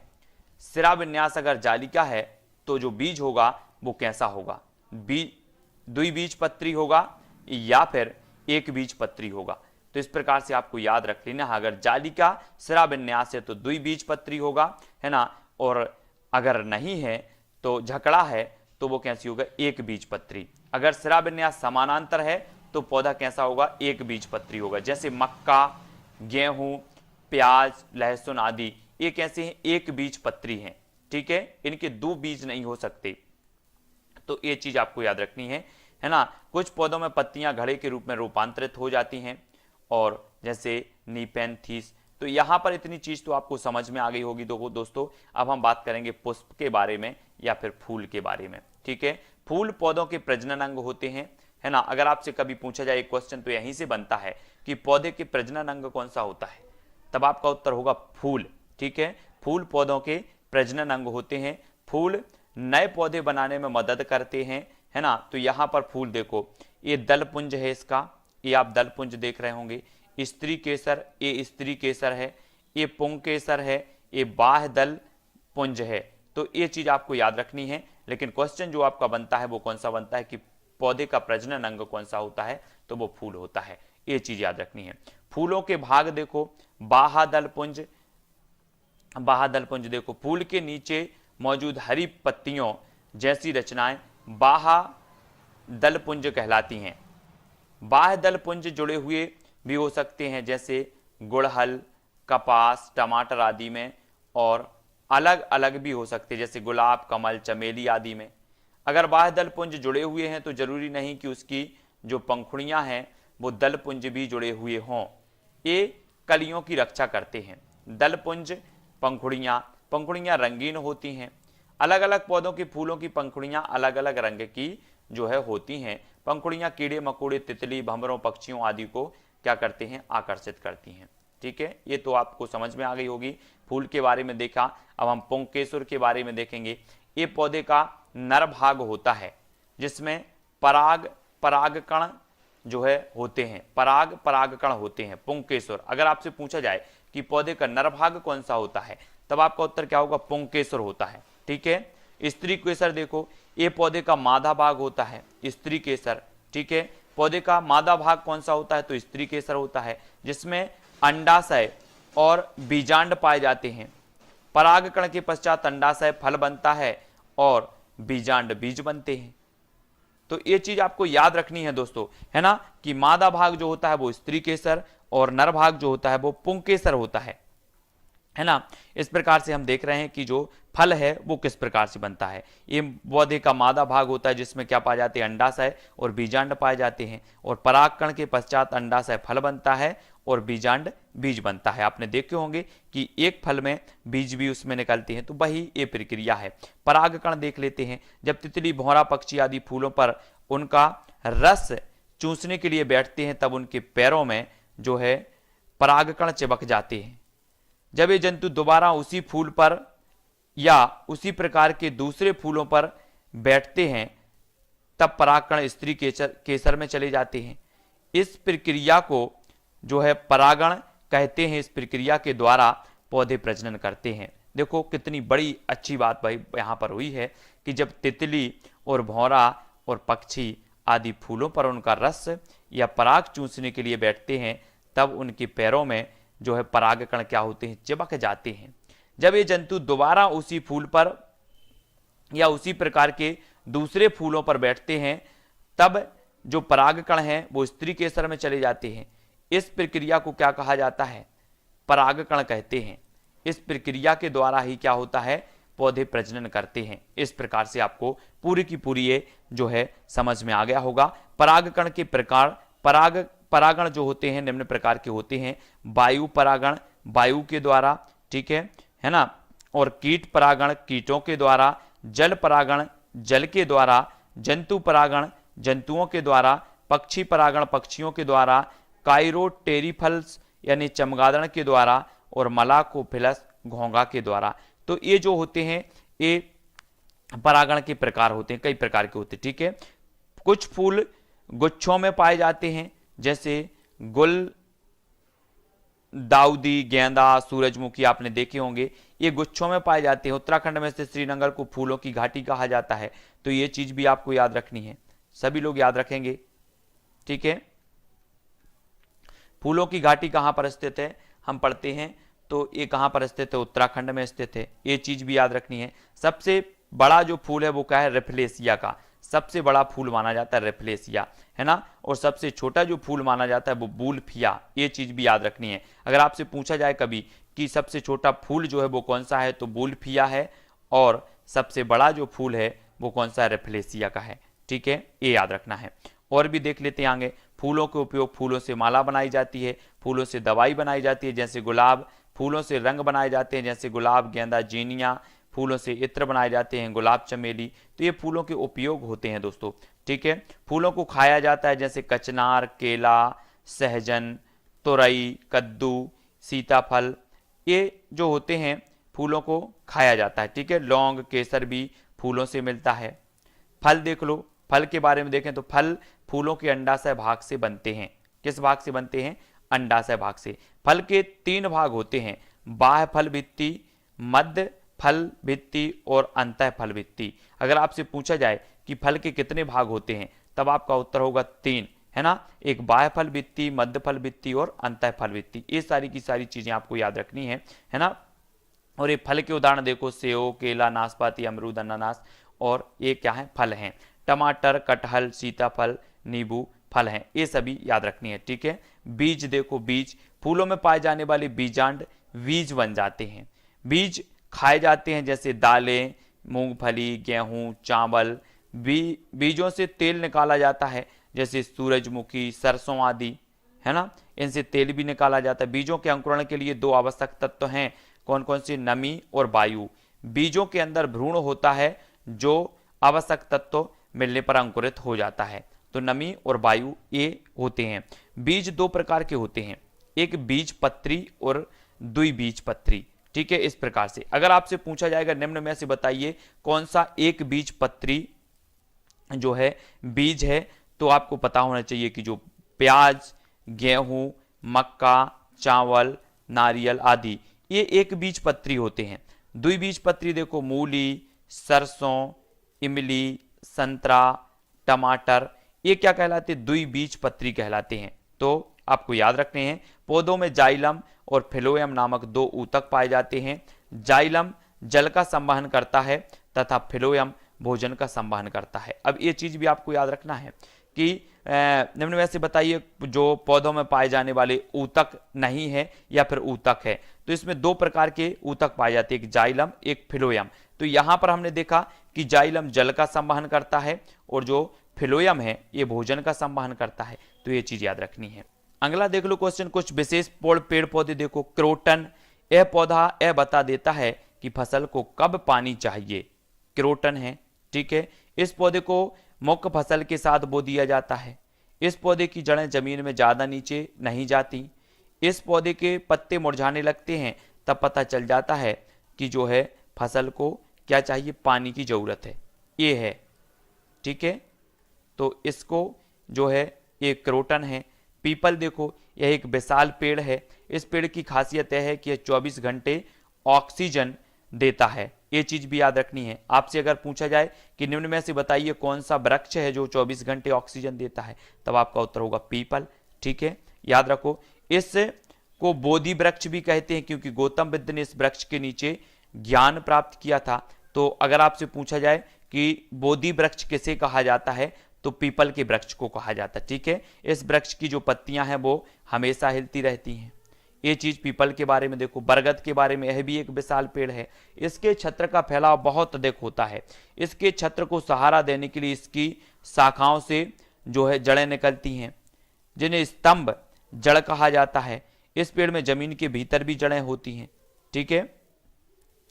सिरा विन्यास अगर जालिका है तो जो बीज होगा वो कैसा होगा, द्विबीज पत्री होगा या फिर एक बीज पत्री होगा। तो इस प्रकार से आपको याद रख लेना, अगर जालिका सिरा विन्यास है तो द्विबीज पत्री होगा, है ना, और अगर नहीं है तो झकड़ा है तो वो कैसी होगा, एक बीज पत्री। अगर सिरा विन्यास समानांतर है तो पौधा कैसा होगा, एक बीज पत्री होगा। जैसे मक्का, गेहूं, प्याज, लहसुन आदि ये कैसे हैं, एक बीज पत्री हैं, ठीक है, इनके दो बीज नहीं हो सकते। तो ये चीज आपको याद रखनी है ना। कुछ पौधों में पत्तियां घड़े के रूप में रूपांतरित हो जाती हैं, और जैसे नीपेंथीस। तो यहां पर इतनी चीज तो आपको समझ में आ गई होगी दोस्तों। अब हम बात करेंगे पुष्प के बारे में या फिर फूल के बारे में, ठीक है। फूल पौधों के प्रजनन अंग होते हैं, है ना। अगर आपसे कभी पूछा जाए एक क्वेश्चन तो यहीं से बनता है कि पौधे के प्रजनन अंग कौन सा होता है, तब आपका उत्तर होगा फूल, ठीक है। फूल पौधों के प्रजनन अंग होते हैं। फूल नए पौधे बनाने में मदद करते हैं, है ना। तो यहां पर फूल देखो, ये दल पुंज है इसका, ये आप दल पुंज देख रहे होंगे। स्त्री केसर, ये स्त्री केसर है। ये पुंग केसर है, ये बाह्य दल पुंज है। तो ये चीज आपको याद रखनी है। लेकिन क्वेश्चन जो आपका बनता है वो कौन सा बनता है कि पौधे का प्रजनन अंग कौन सा होता है, तो वो फूल होता है। ये चीज याद रखनी है। फूलों के भाग देखो, बाह्यदल पुंज, बाह्यदल पुंज देखो, फूल के नीचे मौजूद हरी पत्तियों जैसी रचनाएं बाह्यदल पुंज कहलाती हैं। बाह्यदल पुंज जुड़े हुए भी हो सकते हैं, जैसे गुड़हल, कपास, टमाटर आदि में, और अलग अलग भी हो सकते हैं, जैसे गुलाब, कमल, चमेली आदि में। अगर बाह्यदल पुंज जुड़े हुए हैं तो जरूरी नहीं कि उसकी जो पंखुड़ियां हैं वो दल पुंज भी जुड़े हुए हों। ये कलियों की रक्षा करते हैं। दल पुंज, पंखुड़ियां रंगीन होती हैं। अलग अलग पौधों के फूलों की पंखुड़ियां अलग अलग रंग की जो है होती हैं। पंखुड़ियां कीड़े मकोड़े, तितली, भंवरों, पक्षियों आदि को क्या करते हैं, आकर्षित करती हैं, ठीक है। ये तो आपको समझ में आ गई होगी। फूल के बारे में देखा। अब हम पुंकेसर के बारे में देखेंगे। ये पौधे का नर भाग होता है जिसमें परागकण जो है होते हैं, परागकण होते हैं पुंकेसर। अगर आपसे पूछा जाए कि पौधे का नर भाग कौन सा होता है, तब आपका उत्तर क्या होगा, पुंकेसर होता है, ठीक है। स्त्री केसर देखो, ये पौधे का मादा भाग होता है, स्त्री केसर, ठीक है। पौधे का मादा भाग कौन सा होता है, तो स्त्री केसर होता है, जिसमें अंडाशय और बीजांड पाए जाते हैं। परागकण के पश्चात अंडाशय फल बनता है और बीजांड बीज बनते हैं। तो ये चीज आपको याद रखनी है दोस्तों, है ना, कि मादा भाग जो होता है वो स्त्री केसर और नर भाग जो होता है वो पुंकेसर होता है ना। इस प्रकार से हम देख रहे हैं कि जो फल है वो किस प्रकार से बनता है। ये पौधे का मादा भाग होता है जिसमें क्या पाए जाते हैं, अंडाशय और बीजांड पाए जाते हैं, और परागकण के पश्चात अंडाशय फल बनता है और बीजांड बीज बनता है। आपने देखे होंगे कि एक फल में बीज भी उसमें निकलते हैं, तो वही ये प्रक्रिया है। परागकण देख लेते हैं। जब तितली, भौरा, पक्षी आदि फूलों पर उनका रस चूसने के लिए बैठते हैं तब उनके पैरों में जो है परागकण चिपक जाते हैं। जब ये जंतु दोबारा उसी फूल पर या उसी प्रकार के दूसरे फूलों पर बैठते हैं तब परागकण स्त्री केसर में चले जाते हैं। इस प्रक्रिया को जो है परागण कहते हैं। इस प्रक्रिया के द्वारा पौधे प्रजनन करते हैं। देखो कितनी बड़ी अच्छी बात भाई यहाँ पर हुई है कि जब तितली और भौरा और पक्षी आदि फूलों पर उनका रस या पराग चूसने के लिए बैठते हैं तब उनके पैरों में जो है परागकण क्या होते हैं, चिपक जाते हैं। जब ये जंतु दोबारा उसी फूल पर या उसी प्रकार के दूसरे फूलों पर बैठते हैं तब जो परागकण हैं वो स्त्री केसर में चले जाते हैं। इस प्रक्रिया को क्या कहा जाता है, परागकण कहते हैं। इस प्रक्रिया के द्वारा ही क्या होता है, पौधे प्रजनन करते हैं। इस प्रकार से आपको पूरी की पूरी ये जो है समझ में आ गया होगा। परागकण के प्रकार, परागण जो होते हैं निम्न प्रकार के होते हैं। वायु परागण, वायु के द्वारा, ठीक है ना, और कीट परागण, कीटों के द्वारा, जल परागण, जल के द्वारा, जंतु परागण, जंतुओं के द्वारा, पक्षी परागण, पक्षियों के द्वारा, काइरोटेरिफल्स यानी चमगादड़ के द्वारा, और मलाकोफिलस घोंघा के द्वारा। तो ये जो होते हैं ये परागण के प्रकार होते हैं, कई प्रकार के होते हैं, ठीक है। कुछ फूल गुच्छों में पाए जाते हैं, जैसे गुल, दाऊदी, गेंदा, सूरजमुखी आपने देखे होंगे, ये गुच्छों में पाए जाते हैं। उत्तराखंड में से श्रीनगर को फूलों की घाटी कहा जाता है, तो ये चीज भी आपको याद रखनी है, सभी लोग याद रखेंगे, ठीक है। फूलों की घाटी कहां पर स्थित है, हम पढ़ते हैं, तो ये कहां पर स्थित है, उत्तराखंड में स्थित है, ये चीज भी याद रखनी है। सबसे बड़ा जो फूल है वो क्या है, रेफलेसिया का सबसे बड़ा फूल माना जाता है रेफलेसिया, है ना। और सबसे छोटा जो फूल माना जाता है वो बूलफिया, ये चीज भी याद रखनी है। अगर आपसे पूछा जाए कभी कि सबसे छोटा फूल जो है वो कौन सा है, तो बूलफिया है, और सबसे बड़ा जो फूल है वो कौन सा है, रेफलेसिया का है, ठीक है, ये याद रखना है। और भी देख लेते हैं आगे। फूलों के उपयोग, फूलों से माला बनाई जाती है, फूलों से दवाई बनाई जाती है जैसे गुलाब, फूलों से रंग बनाए जाते हैं जैसे गुलाब, गेंदा, जीनिया, फूलों से इत्र बनाए जाते हैं, गुलाब, चमेली। तो ये फूलों के उपयोग होते हैं दोस्तों, ठीक है। फूलों को खाया जाता है जैसे कचनार, केला, सहजन, तुरई, कद्दू, सीताफल, ये जो होते हैं फूलों को खाया जाता है, ठीक है। लौंग, केसर भी फूलों से मिलता है। फल देख लो, फल के बारे में देखें तो फल फूलों के अंडाशय भाग से बनते हैं। किस भाग से बनते हैं, अंडाशय भाग से। फल के 3 भाग होते हैं, बाह्य फल भित्ति, मध्य फल भित्ति और अंतः फल भित्ति। अगर आपसे पूछा जाए कि फल के कितने भाग होते हैं, तब आपका उत्तर होगा 3, है ना। एक बाह्य फल भित्ति, मध्य फल भित्ति और अंतः फल भित्ति। ये सारी की सारी चीजें आपको याद रखनी है ना। और ये फल के उदाहरण देखो, सेव, केला, नाशपाती, अमरूद, अनानास, और ये क्या है, फल हैं। टमाटर, कटहल, सीताफल, नींबू फल हैं, ये सभी याद रखनी है, ठीक है। बीज देखो, बीज फूलों में पाए जाने वाले बीजांड बीज बन जाते हैं। बीज खाए जाते हैं जैसे दालें, मूंगफली, गेहूं, चावल। बीजों से तेल निकाला जाता है जैसे सूरजमुखी, सरसों आदि, है ना, इनसे तेल भी निकाला जाता है। बीजों के अंकुरण के लिए 2 आवश्यक तत्व हैं, कौन कौन से, नमी और वायु। बीजों के अंदर भ्रूण होता है जो आवश्यक तत्व मिलने पर अंकुरित हो जाता है, तो नमी और वायु ये होते हैं। बीज 2 प्रकार के होते हैं, एक बीज पत्री और द्विबीजपत्री, ठीक है। इस प्रकार से अगर आपसे पूछा जाएगा निम्न में से बताइए कौन सा एक बीज पत्री जो है बीज है, तो आपको पता होना चाहिए कि जो प्याज, गेहूं, मक्का, चावल, नारियल आदि ये एक बीज पत्री होते हैं। द्विबीजपत्री देखो, मूली, सरसों, इमली, संतरा, टमाटर, ये क्या कहलाते हैं, द्विबीजपत्री कहलाते हैं। तो आपको याद रखने हैं। पौधों में जाइलम और फिलोएम नामक 2 ऊतक पाए जाते हैं। जाइलम जल का संवहन करता है तथा फिलोएम भोजन का संवहन करता है। अब ये चीज भी आपको याद रखना है कि निम्न में से बताइए जो पौधों में पाए जाने वाले ऊतक नहीं है या फिर ऊतक है, तो इसमें 2 प्रकार के ऊतक पाए जाते हैं, एक जाइलम, एक फिलोएम। तो यहां पर हमने देखा कि जाइलम जल का संवहन करता है और जो फिलोएम है ये भोजन का संवहन करता है, तो ये चीज याद रखनी है। अगला देख लो क्वेश्चन, कुछ विशेष पेड़ पौधे देखो। क्रोटन, यह पौधा यह बता देता है कि फसल को कब पानी चाहिए, क्रोटन है, ठीक है। इस पौधे को मुख्य फसल के साथ बो दिया जाता है। इस पौधे की जड़ें जमीन में ज्यादा नीचे नहीं जाती। इस पौधे के पत्ते मुरझाने लगते हैं तब पता चल जाता है कि जो है फसल को क्या चाहिए, पानी की जरूरत है, ये है, ठीक है। तो इसको जो है ये क्रोटन है। पीपल देखो, यह एक विशाल पेड़ है। इस पेड़ की खासियत यह है कि यह 24 घंटे ऑक्सीजन देता है, ये चीज भी याद रखनी है। आपसे अगर पूछा जाए कि निम्न में से बताइए कौन सा वृक्ष है जो 24 घंटे ऑक्सीजन देता है, तब आपका उत्तर होगा पीपल, ठीक है, याद रखो। इस को बोधि वृक्ष भी कहते हैं क्योंकि गौतम बुद्ध ने इस वृक्ष के नीचे ज्ञान प्राप्त किया था। तो अगर आपसे पूछा जाए कि बोधि वृक्ष किसे कहा जाता है, तो पीपल के वृक्ष को कहा जाता है, ठीक है। इस वृक्ष की जो पत्तियां हैं वो हमेशा हिलती रहती हैं, ये चीज पीपल के बारे में देखो। बरगद के बारे में, यह भी एक विशाल पेड़ है। इसके छत्र का फैलाव बहुत अधिक होता है। इसके छत्र को सहारा देने के लिए इसकी शाखाओं से जो है जड़ें निकलती हैं। जिन्हें स्तंभ जड़ कहा जाता है। इस पेड़ में जमीन के भीतर भी जड़ें होती हैं। ठीक है,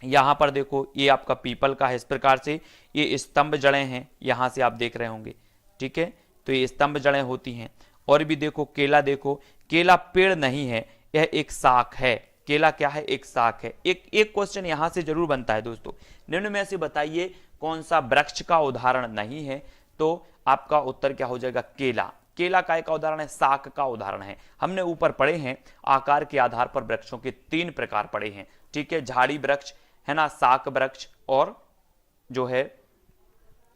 यहां पर देखो ये आपका पीपल का है, इस प्रकार से ये स्तंभ जड़ें हैं, यहां से आप देख रहे होंगे। ठीक है, तो ये स्तंभ जड़ें होती हैं। और भी देखो केला, देखो केला पेड़ नहीं है, यह एक शाख है। केला क्या है? एक शाख है। एक क्वेश्चन यहां से जरूर बनता है दोस्तों, निम्न में से बताइए कौन सा वृक्ष का उदाहरण नहीं है? तो आपका उत्तर क्या हो जाएगा? केला। केला काय का उदाहरण है? शाख का उदाहरण है। हमने ऊपर पढ़े हैं आकार के आधार पर वृक्षों के 3 प्रकार पढ़े हैं। ठीक है, झाड़ी वृक्ष है ना, शाख वृक्ष, और जो है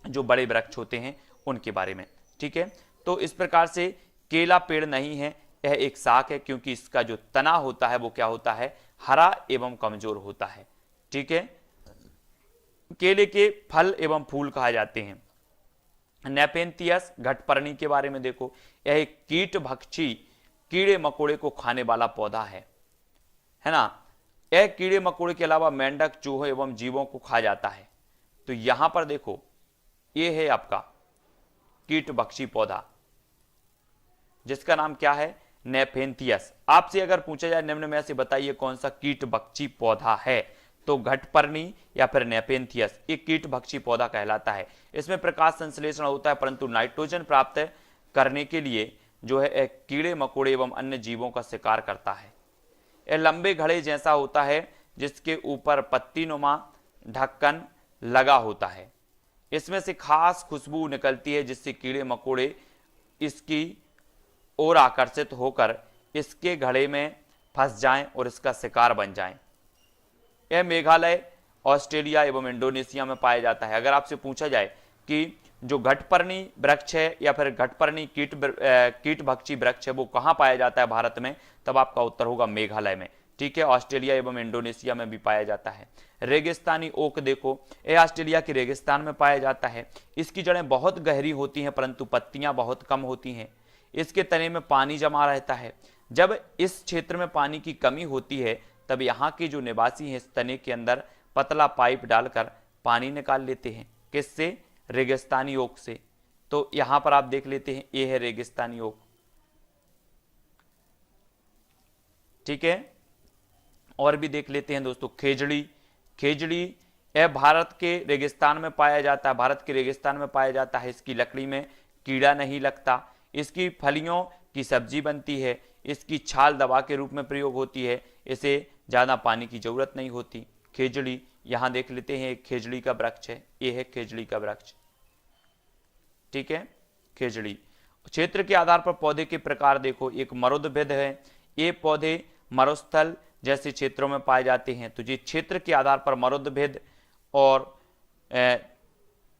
जो बड़े वृक्ष होते हैं उनके बारे में। ठीक है, तो इस प्रकार से केला पेड़ नहीं है, यह एक शाख है, क्योंकि इसका जो तना होता है वो क्या होता है? हरा एवं कमजोर होता है। ठीक है, केले के फल एवं फूल कहा जाते हैं। नेपेंथियस घटपर्णी के बारे में देखो, यह एक कीट भक्षी कीड़े मकोड़े को खाने वाला पौधा है ना। यह कीड़े मकोड़े के अलावा मेंढक, चूहे एवं जीवों को खा जाता है। तो यहां पर देखो यह है आपका कीट भक्षी पौधा, जिसका नाम क्या है? नेपेंथियस। आपसे अगर पूछा जाए निम्न में से बताइए कौन सा कीट भक्षी पौधा है, तो घटपर्णी या फिर नेपेंथियस, एक कीट भक्षी पौधा कहलाता है। इसमें प्रकाश संश्लेषण होता है, परंतु नाइट्रोजन प्राप्त करने के लिए जो है एक कीड़े मकोड़े एवं अन्य जीवों का शिकार करता है। यह लंबे घड़े जैसा होता है, जिसके ऊपर पत्तीनुमा ढक्कन लगा होता है। इसमें से खास खुशबू निकलती है, जिससे कीड़े मकोड़े इसकी ओर आकर्षित होकर इसके घड़े में फंस जाएं और इसका शिकार बन जाएं। यह मेघालय, ऑस्ट्रेलिया एवं इंडोनेशिया में पाया जाता है। अगर आपसे पूछा जाए कि जो घटपर्णी वृक्ष है या फिर घटपर्णी कीट भक्षी वृक्ष है वो कहाँ पाया जाता है भारत में, तब आपका उत्तर होगा मेघालय में। ठीक है, ऑस्ट्रेलिया एवं इंडोनेशिया में भी पाया जाता है। रेगिस्तानी ओक देखो, यह ऑस्ट्रेलिया के रेगिस्तान में पाया जाता है। इसकी जड़ें बहुत गहरी होती हैं, परंतु पत्तियां बहुत कम होती हैं। इसके तने में पानी जमा रहता है। जब इस क्षेत्र में पानी की कमी होती है, तब यहाँ के जो निवासी हैं इस तने के अंदर पतला पाइप डालकर पानी निकाल लेते हैं। किससे? रेगिस्तानी ओक से। तो यहां पर आप देख लेते हैं, ये है रेगिस्तानी ओक। ठीक है, और भी देख लेते हैं दोस्तों, खेजड़ी। खेजड़ी यह भारत के रेगिस्तान में पाया जाता है, भारत के रेगिस्तान में पाया जाता है। इसकी लकड़ी में कीड़ा नहीं लगता। इसकी फलियों की सब्जी बनती है। इसकी छाल दवा के रूप में प्रयोग होती है। इसे ज्यादा पानी की जरूरत नहीं होती। खेजड़ी, यहां देख लेते हैं, एक खेजड़ी का वृक्ष है, यह है खेजड़ी का वृक्ष। ठीक है, खेजड़ी। क्षेत्र के आधार पर पौधे के प्रकार देखो, एक मरुदभिद है। ये पौधे मरुस्थल जैसे क्षेत्रों में पाए जाते हैं। तो ये क्षेत्र के आधार पर मरुदभिद, और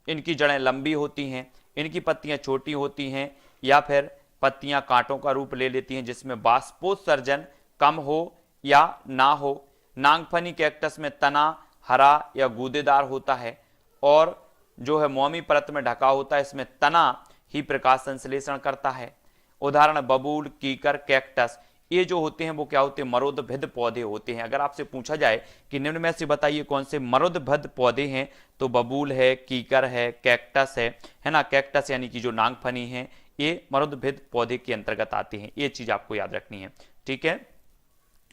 इनकी जड़ें लंबी होती हैं, इनकी पत्तियां छोटी होती हैं, या फिर पत्तियां कांटों का रूप ले लेती हैं, जिसमें बाष्पोत्सर्जन कम हो या ना हो। नागफनी कैक्टस में तना हरा या गूदेदार होता है, और जो है मोमी परत में ढका होता है। इसमें तना ही प्रकाश संश्लेषण करता है। उदाहरण बबूल, कीकर, कैक्टस, ये जो होते हैं वो क्या होते हैं? मरुदभिद पौधे होते हैं। अगर आपसे पूछा जाए कि निम्न में से बताइए कौन से मरुदभिद पौधे हैं, तो बबूल है, कीकर है, कैक्टस है ना। कैक्टस यानी कि जो नागफनी है, ये मरुदभिद पौधे के अंतर्गत आते हैं। ये चीज आपको याद रखनी है। ठीक है,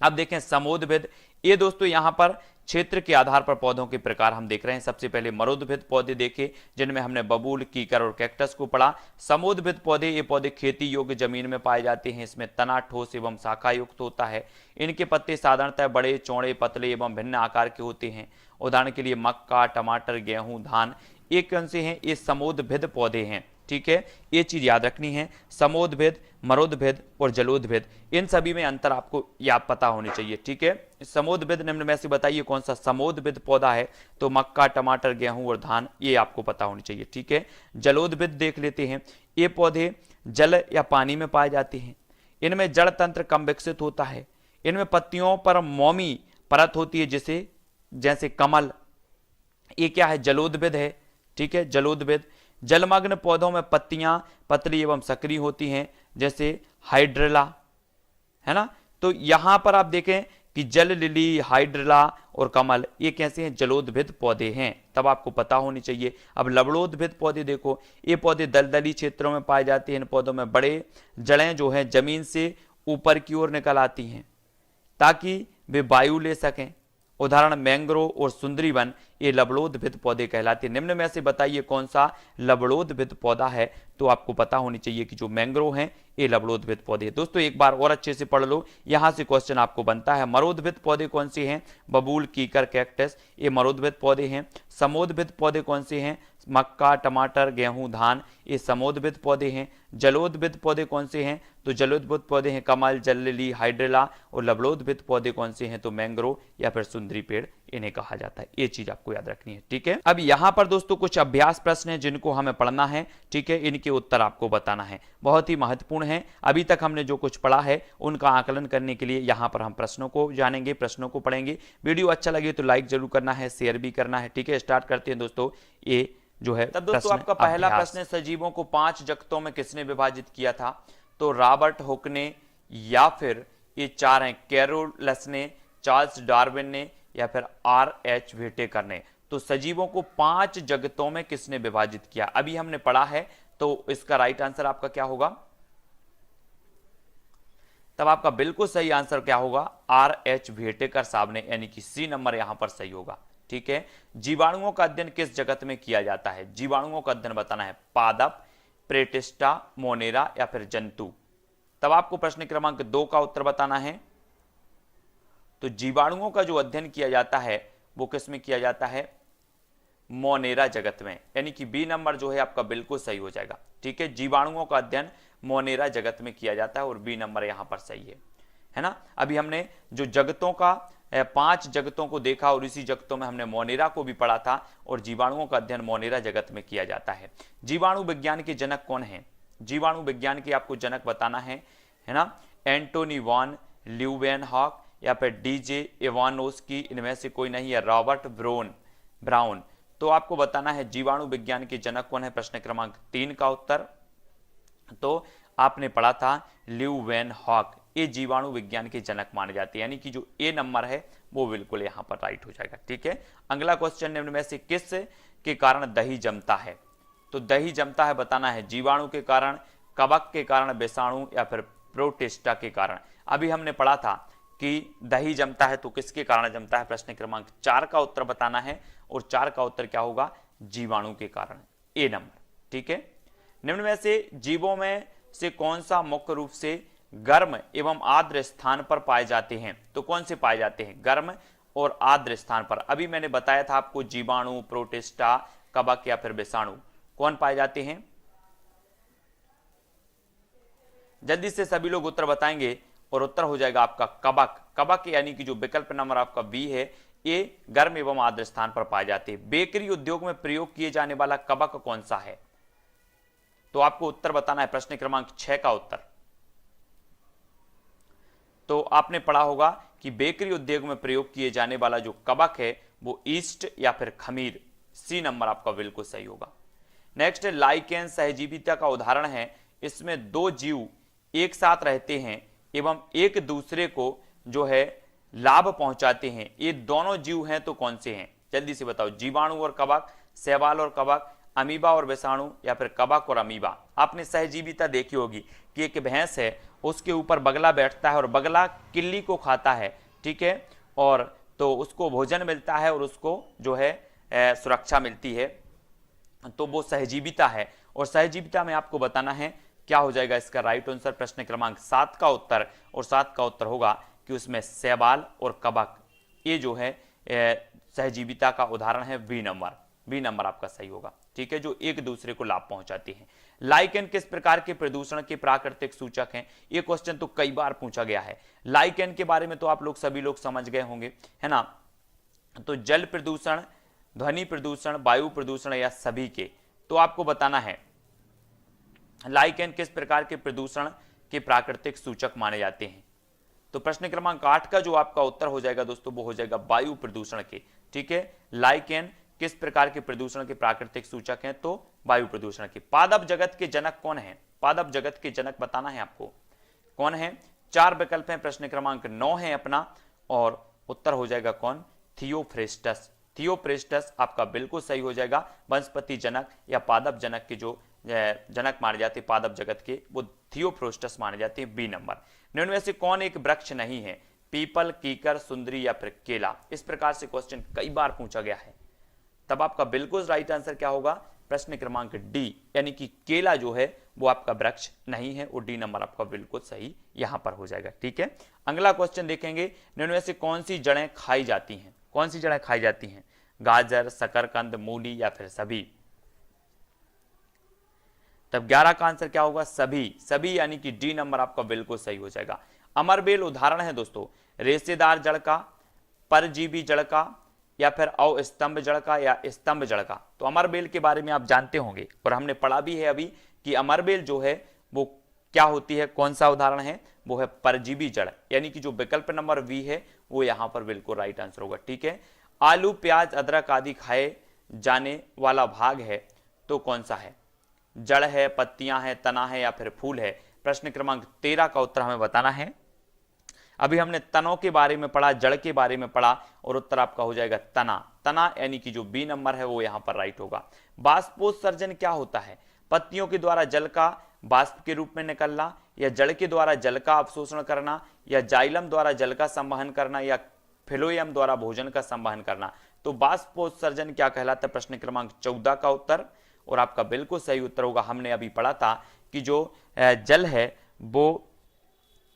अब देखें समोदभिद। ये दोस्तों यहां पर क्षेत्र के आधार पर पौधों के प्रकार हम देख रहे हैं। सबसे पहले मरुदभिद पौधे देखे, जिनमें हमने बबूल, कीकर और कैक्टस को पढ़ा। समोदभिद पौधे, ये पौधे खेती योग्य जमीन में पाए जाते हैं। इसमें तना ठोस एवं शाखा युक्त होता है। इनके पत्ते साधारणतः बड़े, चौड़े, पतले एवं भिन्न आकार के होते हैं। उदाहरण के लिए मक्का, टमाटर, गेहूं, धान, ये कौन से हैं? ये समोदभिद पौधे हैं। ठीक है, ये चीज याद रखनी है। समोदभिद, मरुदभिद और जलोदभिद, इन सभी में अंतर आपको याद पता होनी चाहिए। ठीक है, समोदभिद निम्न में से बताइए कौन सा समोदभिद पौधा है, तो मक्का, टमाटर, गेहूं और धान, ये आपको पता होनी चाहिए। ठीक है, जलोदभिद देख लेते हैं। ये पौधे जल या पानी में पाए जाते हैं। इनमें जड़ तंत्र कम विकसित होता है। इनमें पत्तियों पर मोमी परत होती है, जिसे जैसे कमल, ये क्या है? जलोदभिद है। ठीक है, जलोदभिद। जलमग्न पौधों में पत्तियां पतली एवं सक्रिय होती हैं, जैसे हाइड्रेला, है ना। तो यहां पर आप देखें कि जल लिली, हाइड्रिला और कमल ये कैसे हैं, जलोद्भिद पौधे हैं, तब आपको पता होनी चाहिए। अब लवणोद्भिद पौधे देखो, ये पौधे दलदली क्षेत्रों में पाए जाते हैं। इन पौधों में बड़े जड़ें जो हैं जमीन से ऊपर की ओर निकल आती हैं ताकि वे वायु ले सकें। उदाहरण मैंग्रोव और सुंदरी वन ये लवणोद्भिद पौधे कहलाते हैं। निम्न में से बताइए कौन सा लवणोद्भिद पौधा है, तो आपको पता होनी चाहिए कि जो मैंग्रोव हैं ये लवणोद्भिद पौधे। दोस्तों एक बार और अच्छे से पढ़ लो, यहां से क्वेश्चन आपको बनता है। मरोद्भिद पौधे कौन से हैं, बबूल, कीकर, कैक्टस, ये मरोद्भिद पौधे हैं। समोद्भिद पौधे कौन से हैं, मक्का, टमाटर, गेहूं, धान, ये समोद्भिद पौधे हैं। जलोद्भिद पौधे कौन से हैं, तो जलोद्भिद पौधे हैं कमल, जल लिली, हाइड्रिला। और लवणोद्भिद पौधे कौन से हैं, तो मैंग्रोव या फिर सुंदरी पेड़ इन्हें कहा जाता है। ये चीज आपको याद रखनी है, ठीक है। अब यहां पर दोस्तों कुछ अभ्यास प्रश्न हैं जिनको हमें पढ़ना है, ठीक है, इनके उत्तर आपको बताना है, बहुत ही महत्वपूर्ण है। अभी तक हमने जो कुछ पढ़ा है उनका आकलन करने के लिए यहां पर हम प्रश्नों को जानेंगे, प्रश्नों को पढ़ेंगे। वीडियो अच्छा लगे तो लाइक जरूर करना है, शेयर भी करना है, ठीक है। स्टार्ट करते हैं दोस्तों, ये जो है तब दोस्तों आपका पहला प्रश्न है, सजीवों को 5 जगतों में किसने विभाजित किया था, तो रॉबर्ट हुक ने, या फिर ये 4 हैं, कैरोलस ने, चार्ल्स डार्विन ने, या फिर R.H. व्हिटेकर ने। तो सजीवों को 5 जगतों में किसने विभाजित किया, अभी हमने पढ़ा है, तो इसका राइट आंसर आपका क्या होगा, तब आपका बिल्कुल सही आंसर क्या होगा, R.H. व्हिटेकर साहब ने, यानी कि सी नंबर यहां पर सही होगा, ठीक है। जीवाणुओं का अध्ययन किस जगत में किया जाता है, जीवाणुओं का अध्ययन बताना है, पादप, प्रेटिस्टा, मोनेरा या फिर जंतु। तब आपको प्रश्न क्रमांक 2 का उत्तर बताना है। तो जीवाणुओं का जो अध्ययन किया जाता है वो किस में किया जाता है, मोनेरा जगत में, यानी कि बी नंबर जो है आपका बिल्कुल सही हो जाएगा, ठीक है। जीवाणुओं का अध्ययन मोनेरा जगत में किया जाता है और बी नंबर यहां पर सही है ना। अभी हमने जो जगतों का 5 जगतों को देखा और इसी जगतों में हमने मोनेरा को भी पढ़ा था, और जीवाणुओं का अध्ययन मोनेरा जगत में किया जाता है। जीवाणु विज्ञान के जनक कौन है, जीवाणु विज्ञान के आपको जनक बताना है ना, एंटोनी वॉन ल्यूवेनहॉक या फिर डीजे इवानोस्की, इनमें से कोई नहीं है, रॉबर्ट ब्राउन। तो आपको बताना है जीवाणु विज्ञान के जनक कौन है, प्रश्न क्रमांक 3 का उत्तर तो आपने पढ़ा था ल्यूवेनहॉक, ये जीवाणु विज्ञान के जनक माने जाते हैं, यानी कि जो ए नंबर है वो बिल्कुल यहां पर राइट हो जाएगा, ठीक है। अगला क्वेश्चन निम्न में से किस के कारण दही जमता है, तो दही जमता है बताना है, जीवाणु के कारण, कवक के कारण, विषाणु या फिर प्रोटिस्टा के कारण। अभी हमने पढ़ा था कि दही जमता है तो किसके कारण जमता है, प्रश्न क्रमांक 4 का उत्तर बताना है, और 4 का उत्तर क्या होगा, जीवाणु के कारण, ए नंबर, ठीक है। निम्न में से जीवों में से कौन सा मुख्य रूप से गर्म एवं आर्द्र स्थान पर पाए जाते हैं, तो कौन से पाए जाते हैं, गर्म और आर्द्र स्थान पर। अभी मैंने बताया था आपको जीवाणु, प्रोटिस्टा, कवक या फिर विषाणु कौन पाए जाते हैं, जल्दी से सभी लोग उत्तर बताएंगे, और उत्तर हो जाएगा आपका कवक। कवक यानी कि जो विकल्प नंबर आपका बी है, ये गर्म एवं आर्द्र स्थान पर पाए जाते हैं। बेकरी उद्योग में प्रयोग किए जाने वाला कवक कौन सा है, तो आपको उत्तर बताना है, प्रश्न क्रमांक 6 का उत्तर। तो आपने पढ़ा होगा कि बेकरी उद्योग में प्रयोग किए जाने वाला जो कवक है वो ईस्ट या फिर खमीर, सी नंबर आपका बिल्कुल सही होगा। नेक्स्ट है लाइकेन, सहजीविता का उदाहरण है, इसमें 2 जीव एक साथ रहते हैं एवं एक दूसरे को जो है लाभ पहुंचाते हैं, ये दोनों जीव हैं तो कौन से हैं, जल्दी से बताओ, जीवाणु और कवक, शैवाल और कवक, अमीबा और विषाणु या फिर कवक और अमीबा। आपने सहजीविता देखी होगी कि एक भैंस है, उसके ऊपर बगला बैठता है और बगला किल्ली को खाता है, ठीक है, और तो उसको भोजन मिलता है और उसको जो है सुरक्षा मिलती है, तो वो सहजीविता है। और सहजीविता में आपको बताना है क्या हो जाएगा इसका राइट आंसर, प्रश्न क्रमांक 7 का उत्तर, और 7 का उत्तर होगा कि उसमें शैवाल और कवक ये जो है सहजीविता का उदाहरण है, बी नंबर आपका सही होगा, ठीक है, जो एक दूसरे को लाभ पहुंचाती हैं। लाइकेन किस प्रकार के प्रदूषण के प्राकृतिक सूचक हैं, ये क्वेश्चन तो कई बार पूछा गया है। लाइकेन के बारे में तो आप लोग सभी लोग समझ गए होंगे, है ना। तो जल प्रदूषण, ध्वनि प्रदूषण, वायु प्रदूषण या सभी के, तो आपको बताना है लाइकेन किस प्रकार के प्रदूषण के प्राकृतिक सूचक माने जाते हैं। तो प्रश्न क्रमांक 8 का जो आपका उत्तर हो जाएगा दोस्तों वो हो जाएगा वायु प्रदूषण के, ठीक है। लाइकेन किस प्रकार के प्रदूषण के प्राकृतिक सूचक हैं, तो वायु प्रदूषण के। पादप जगत के जनक कौन है, पादप जगत के जनक बताना है आपको कौन है। 4 विकल्प हैं, प्रश्न क्रमांक 9 है अपना, और उत्तर हो जाएगा कौन, थियोफ्रेस्टस। थियोफ्रेस्टस आपका बिल्कुल सही हो जाएगा। वंशपति जनक या पादप जनक के जो जनक माने जाते हैं पादप जगत के, वो थियोफ्रेस्टस माने जाते हैं, बी नंबर। निम्न में से कौन एक वृक्ष नहीं है, पीपल, कीकर, सुंदरी या फिर केला। इस प्रकार से क्वेश्चन कई बार पूछा गया है। तब आपका बिल्कुल राइट आंसर क्या होगा, प्रश्न क्रमांक डी, यानी कि केला जो है वो आपका वृक्ष नहीं है, और डी नंबर आपका बिल्कुल सही यहां पर हो जाएगा। ठीक है, अगला क्वेश्चन देखेंगे, निम्न में से कौन सी जड़ें खाई जाती हैं, कौन सी जड़ें खाई जाती हैं, गाजर, शकरकंद, मूली या फिर सभी। तब 11 का आंसर क्या होगा, सभी। सभी यानी कि डी नंबर आपका बिल्कुल सही हो जाएगा। अमरबेल उदाहरण है दोस्तों रेशेदार जड़ का, परजीवी जड़ का, या फिर अवस्तंभ जड़ का, या स्तंभ जड़ का। तो अमरबेल के बारे में आप जानते होंगे और हमने पढ़ा भी है अभी कि अमरबेल जो है वो क्या होती है, कौन सा उदाहरण है, वो है परजीवी जड़, यानी कि जो विकल्प नंबर वी है वो यहां पर बिल्कुल राइट आंसर होगा। ठीक है, आलू, प्याज, अदरक आदि खाए जाने वाला भाग है तो कौन सा है, जड़ है, पत्तियां हैं, तना है या फिर फूल है। प्रश्न क्रमांक 13 का उत्तर हमें बताना है। अभी हमने तनों के बारे में पढ़ा, जड़ के बारे में पढ़ा, और उत्तर आपका हो जाएगा तना। तना यानी कि जो बी नंबर है वो यहां पर राइट होगा। बाष्पोत्सर्जन क्या होता है, पत्तियों के द्वारा जल का बाष्प के रूप में निकलना, या जड़ के द्वारा जल का अवशोषण करना, या जाइलम द्वारा जल का संवहन करना, या फिलोयम द्वारा भोजन का संवहन करना। तो बाष्पोत्सर्जन क्या कहलाता है, प्रश्न क्रमांक 14 का उत्तर, और आपका बिल्कुल सही उत्तर होगा। हमने अभी पढ़ा था कि जो जल है वो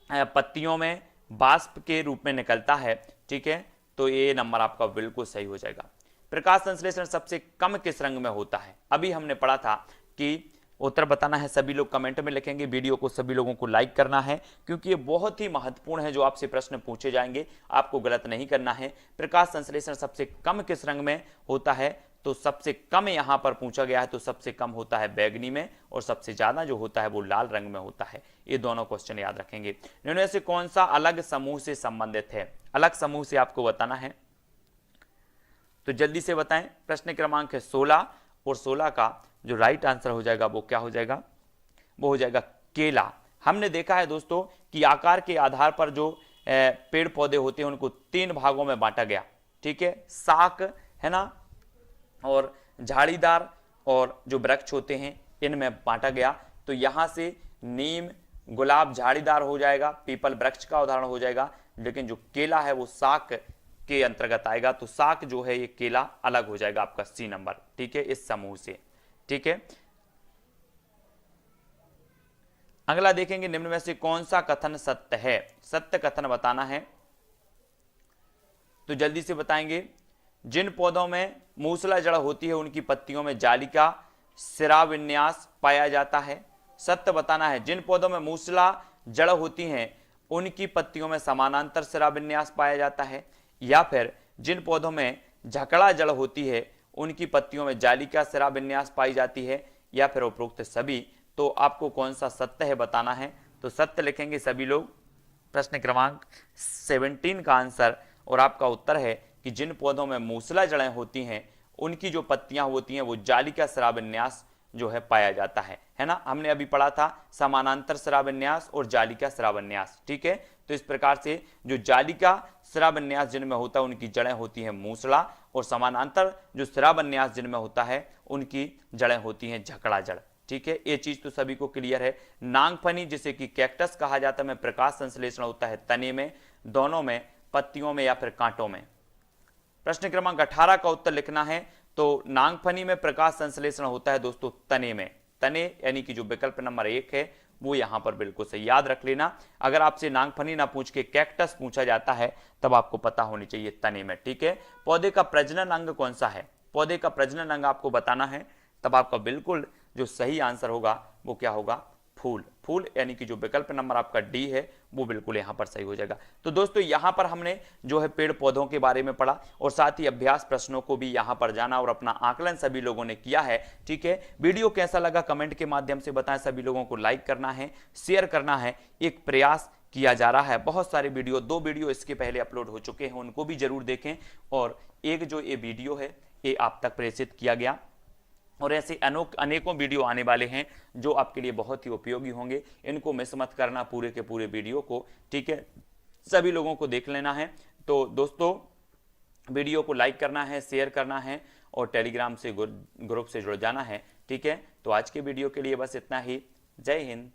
पत्तियों में बाष्प के रूप में निकलता है। ठीक है, तो ये नंबर आपका बिल्कुल सही हो जाएगा। प्रकाश संश्लेषण सबसे कम किस रंग में होता है, अभी हमने पढ़ा था कि उत्तर बताना है, सभी लोग कमेंट में लिखेंगे, वीडियो को सभी लोगों को लाइक करना है क्योंकि ये बहुत ही महत्वपूर्ण है। जो आपसे प्रश्न पूछे जाएंगे आपको गलत नहीं करना है। प्रकाश संश्लेषण सबसे कम किस रंग में होता है, तो सबसे कम यहां पर पूछा गया है, तो सबसे कम होता है बैगनी में, और सबसे ज्यादा जो होता है वो लाल रंग में होता है। ये दोनों क्वेश्चन याद रखेंगे। इनमें से कौन सा अलग समूह से संबंधित है, अलग समूह से आपको बताना है, तो जल्दी से बताएं। प्रश्न क्रमांक है 16, और 16 का जो राइट आंसर हो जाएगा वो क्या हो जाएगा, वो हो जाएगा केला। हमने देखा है दोस्तों कि आकार के आधार पर जो पेड़ पौधे होते हैं उनको 3 भागों में बांटा गया। ठीक है, शाक है ना, और झाड़ीदार और जो वृक्ष होते हैं इनमें बांटा गया। तो यहां से नीम, गुलाब झाड़ीदार हो जाएगा, पीपल वृक्ष का उदाहरण हो जाएगा, लेकिन जो केला है वो शाक के अंतर्गत आएगा। तो शाक जो है ये केला अलग हो जाएगा आपका सी नंबर। ठीक है, इस समूह से। ठीक है, अगला देखेंगे, निम्न में से कौन सा कथन सत्य है, सत्य कथन बताना है, तो जल्दी से बताएंगे। जिन पौधों में मूसला जड़ होती है उनकी पत्तियों में जालिका सिरा विन्यास पाया जाता है। सत्य बताना है, जिन पौधों में मूसला जड़ होती हैं उनकी पत्तियों में समानांतर सिरा विन्यास पाया जाता है, या फिर जिन पौधों में झकड़ा जड़ होती है उनकी पत्तियों में जालिका सिरा विन्यास पाई जाती है, या फिर उपरोक्त सभी। तो आपको कौन सा सत्य है बताना है, तो सत्य लिखेंगे सभी लोग। प्रश्न क्रमांक 17 का आंसर, और आपका उत्तर है कि जिन पौधों में मूसला जड़ें होती हैं उनकी जो पत्तियां होती हैं वो जालिका स्राविन्यास जो है पाया जाता है ना। हमने अभी पढ़ा था समानांतर स्राविन्यास और जालिका स्राविन्यास। ठीक है, तो इस प्रकार से जो जालिका स्राविन्यास जिनमें होता है उनकी जड़ें होती हैं मूसला, और समानांतर जो स्राविन्यास जिनमें होता है उनकी जड़ें होती हैं झकड़ा जड़। ठीक है, ये चीज तो सभी को क्लियर है। नांगफनी जिसे कि कैक्टस कहा जाता है में प्रकाश संश्लेषण होता है तने में, दोनों में, पत्तियों में या फिर कांटों में। प्रश्न क्रमांक 18 का उत्तर लिखना है, तो नांगफनी में प्रकाश संश्लेषण होता है दोस्तों तने में। तने यानी कि जो विकल्प नंबर 1 है वो यहां पर बिल्कुल सही, याद रख लेना। अगर आपसे नांगफनी ना पूछ के कैक्टस पूछा जाता है तब आपको पता होनी चाहिए तने में। ठीक है, पौधे का प्रजनन अंग कौन सा है, पौधे का प्रजनन अंग आपको बताना है, तब आपका बिल्कुल जो सही आंसर होगा वो क्या होगा, फूल। फूल यानी कि जो विकल्प नंबर आपका डी है वो बिल्कुल यहां पर सही हो जाएगा। तो दोस्तों यहां पर हमने जो है पेड़ पौधों के बारे में पढ़ा, और साथ ही अभ्यास प्रश्नों को भी यहां पर जाना और अपना आकलन सभी लोगों ने किया है। ठीक है, वीडियो कैसा लगा कमेंट के माध्यम से बताएं। सभी लोगों को लाइक करना है, शेयर करना है, एक प्रयास किया जा रहा है। बहुत सारे वीडियो, 2 वीडियो इसके पहले अपलोड हो चुके हैं, उनको भी जरूर देखें, और एक जो ये वीडियो है ये आप तक प्रेषित किया गया, और ऐसे अनेकों वीडियो आने वाले हैं जो आपके लिए बहुत ही उपयोगी होंगे। इनको मिस मत करना पूरे के पूरे वीडियो को। ठीक है, सभी लोगों को देख लेना है। तो दोस्तों वीडियो को लाइक करना है, शेयर करना है और टेलीग्राम से ग्रुप से जुड़ जाना है। ठीक है, तो आज के वीडियो के लिए बस इतना ही। जय हिंद।